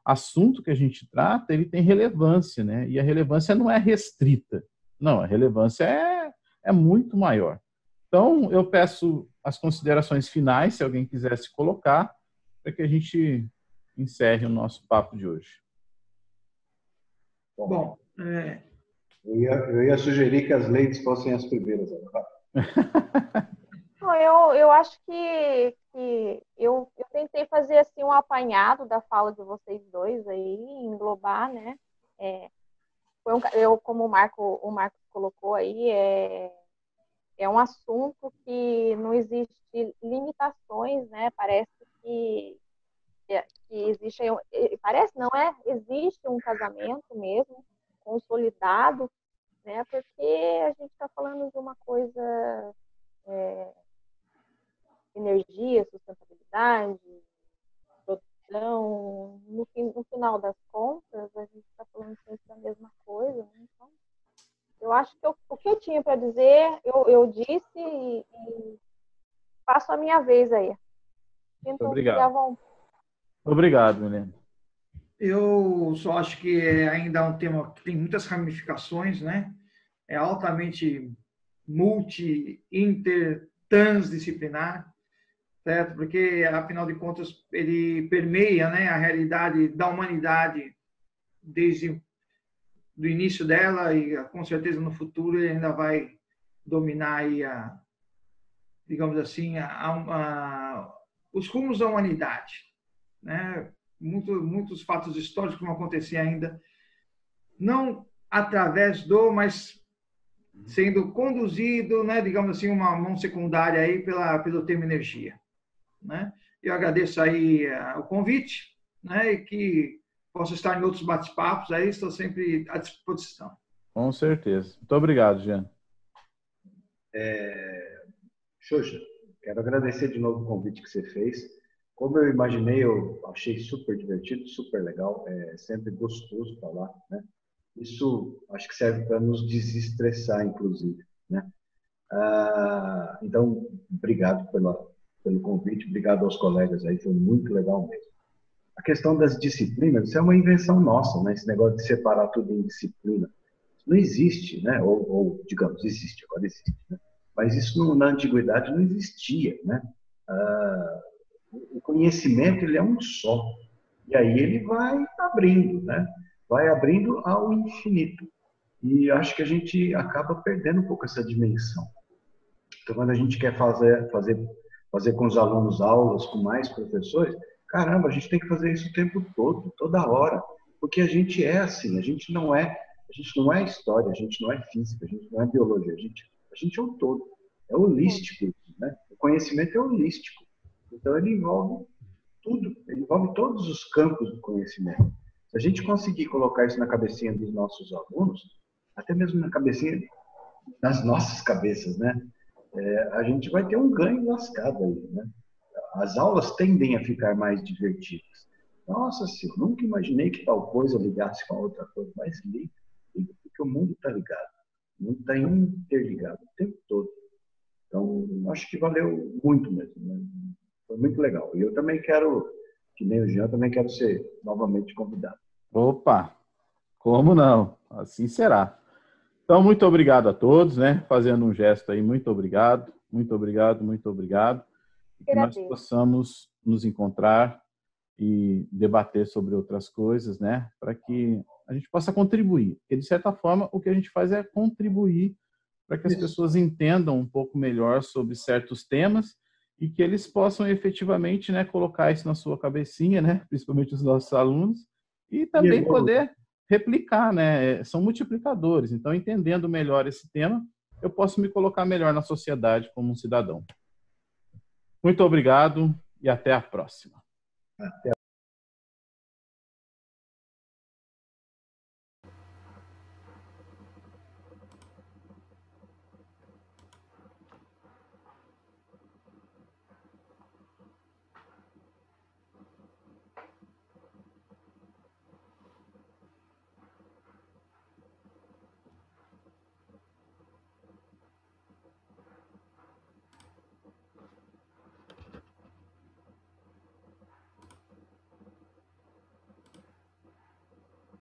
B: assunto que a gente trata, ele tem relevância, né? E a relevância não é restrita. Não, a relevância é muito maior. Então, eu peço as considerações finais, se alguém quiser se colocar, para que a gente encerre o nosso papo de hoje.
C: Bom,
E: eu ia sugerir que as ladies fossem as primeiras.
F: Eu acho que eu tentei fazer assim um apanhado da fala de vocês dois aí, englobar, né? Como o Marcos colocou aí, é um assunto que não existe limitações, né? Parece que existe, parece não é, existe um casamento mesmo consolidado, né? Porque a gente está falando de uma coisa energia, sustentabilidade, produção, no final das contas, a gente está falando sempre da mesma coisa, né? Então, eu acho que o que eu tinha para dizer, eu disse e passo a minha vez aí.
B: Muito obrigado. Obrigado, Milena.
C: Eu só acho que ainda é um tema que tem muitas ramificações, né? É altamente transdisciplinar, certo? Porque, afinal de contas, ele permeia, né, a realidade da humanidade desde do início dela e, com certeza, no futuro ele ainda vai dominar aí digamos assim, os rumos da humanidade, né? Muitos fatos históricos vão acontecer ainda, não através mas sendo conduzido, né, digamos assim, uma mão secundária aí pelo termo energia, né? Eu agradeço aí o convite, né, e que posso estar em outros bate-papos aí, estou sempre à disposição.
B: Com certeza. Muito obrigado, Jean.
E: Xuxa, quero agradecer de novo o convite que você fez. Como eu imaginei, eu achei super divertido, super legal, é sempre gostoso falar, né? Isso acho que serve para nos desestressar, inclusive, né? Então, obrigado pelo convite, obrigado aos colegas aí, foi muito legal mesmo. A questão das disciplinas, isso é uma invenção nossa, né? Esse negócio de separar tudo em disciplina. Não existe, né? Ou digamos, existe, agora existe, né? Mas isso na antiguidade não existia, né? O conhecimento, ele é um só. E aí ele vai abrindo, né? Vai abrindo ao infinito. E acho que a gente acaba perdendo um pouco essa dimensão. Então, quando a gente quer fazer com os alunos aulas, com mais professores, caramba, a gente tem que fazer isso o tempo todo, toda hora. Porque a gente é assim, a gente não é história, a gente não é física, a gente não é biologia, a gente é um todo. É holístico, né? O conhecimento é holístico. Então, ele envolve tudo, ele envolve todos os campos do conhecimento. Se a gente conseguir colocar isso na cabecinha dos nossos alunos, até mesmo na cabecinha das nossas cabeças, né? A gente vai ter um ganho lascado aí, né? As aulas tendem a ficar mais divertidas. Nossa, eu nunca imaginei que tal coisa ligasse com a outra coisa, mas liga, porque o mundo está ligado. O mundo está interligado o tempo todo. Então, acho que valeu muito mesmo, né? Foi muito legal. E eu também quero, que nem o Jean, também quero ser novamente convidado.
B: Opa, como não? Assim será. Então, muito obrigado a todos, né? Fazendo um gesto aí, muito obrigado, muito obrigado, muito obrigado. E que nós possamos nos encontrar e debater sobre outras coisas, né? Para que a gente possa contribuir. Porque, de certa forma, o que a gente faz é contribuir para que as pessoas entendam um pouco melhor sobre certos temas e que eles possam efetivamente, né, colocar isso na sua cabecinha, né? Principalmente os nossos alunos, e também poder replicar, né? São multiplicadores. Então, entendendo melhor esse tema, eu posso me colocar melhor na sociedade como um cidadão. Muito obrigado e até a próxima.
E: Até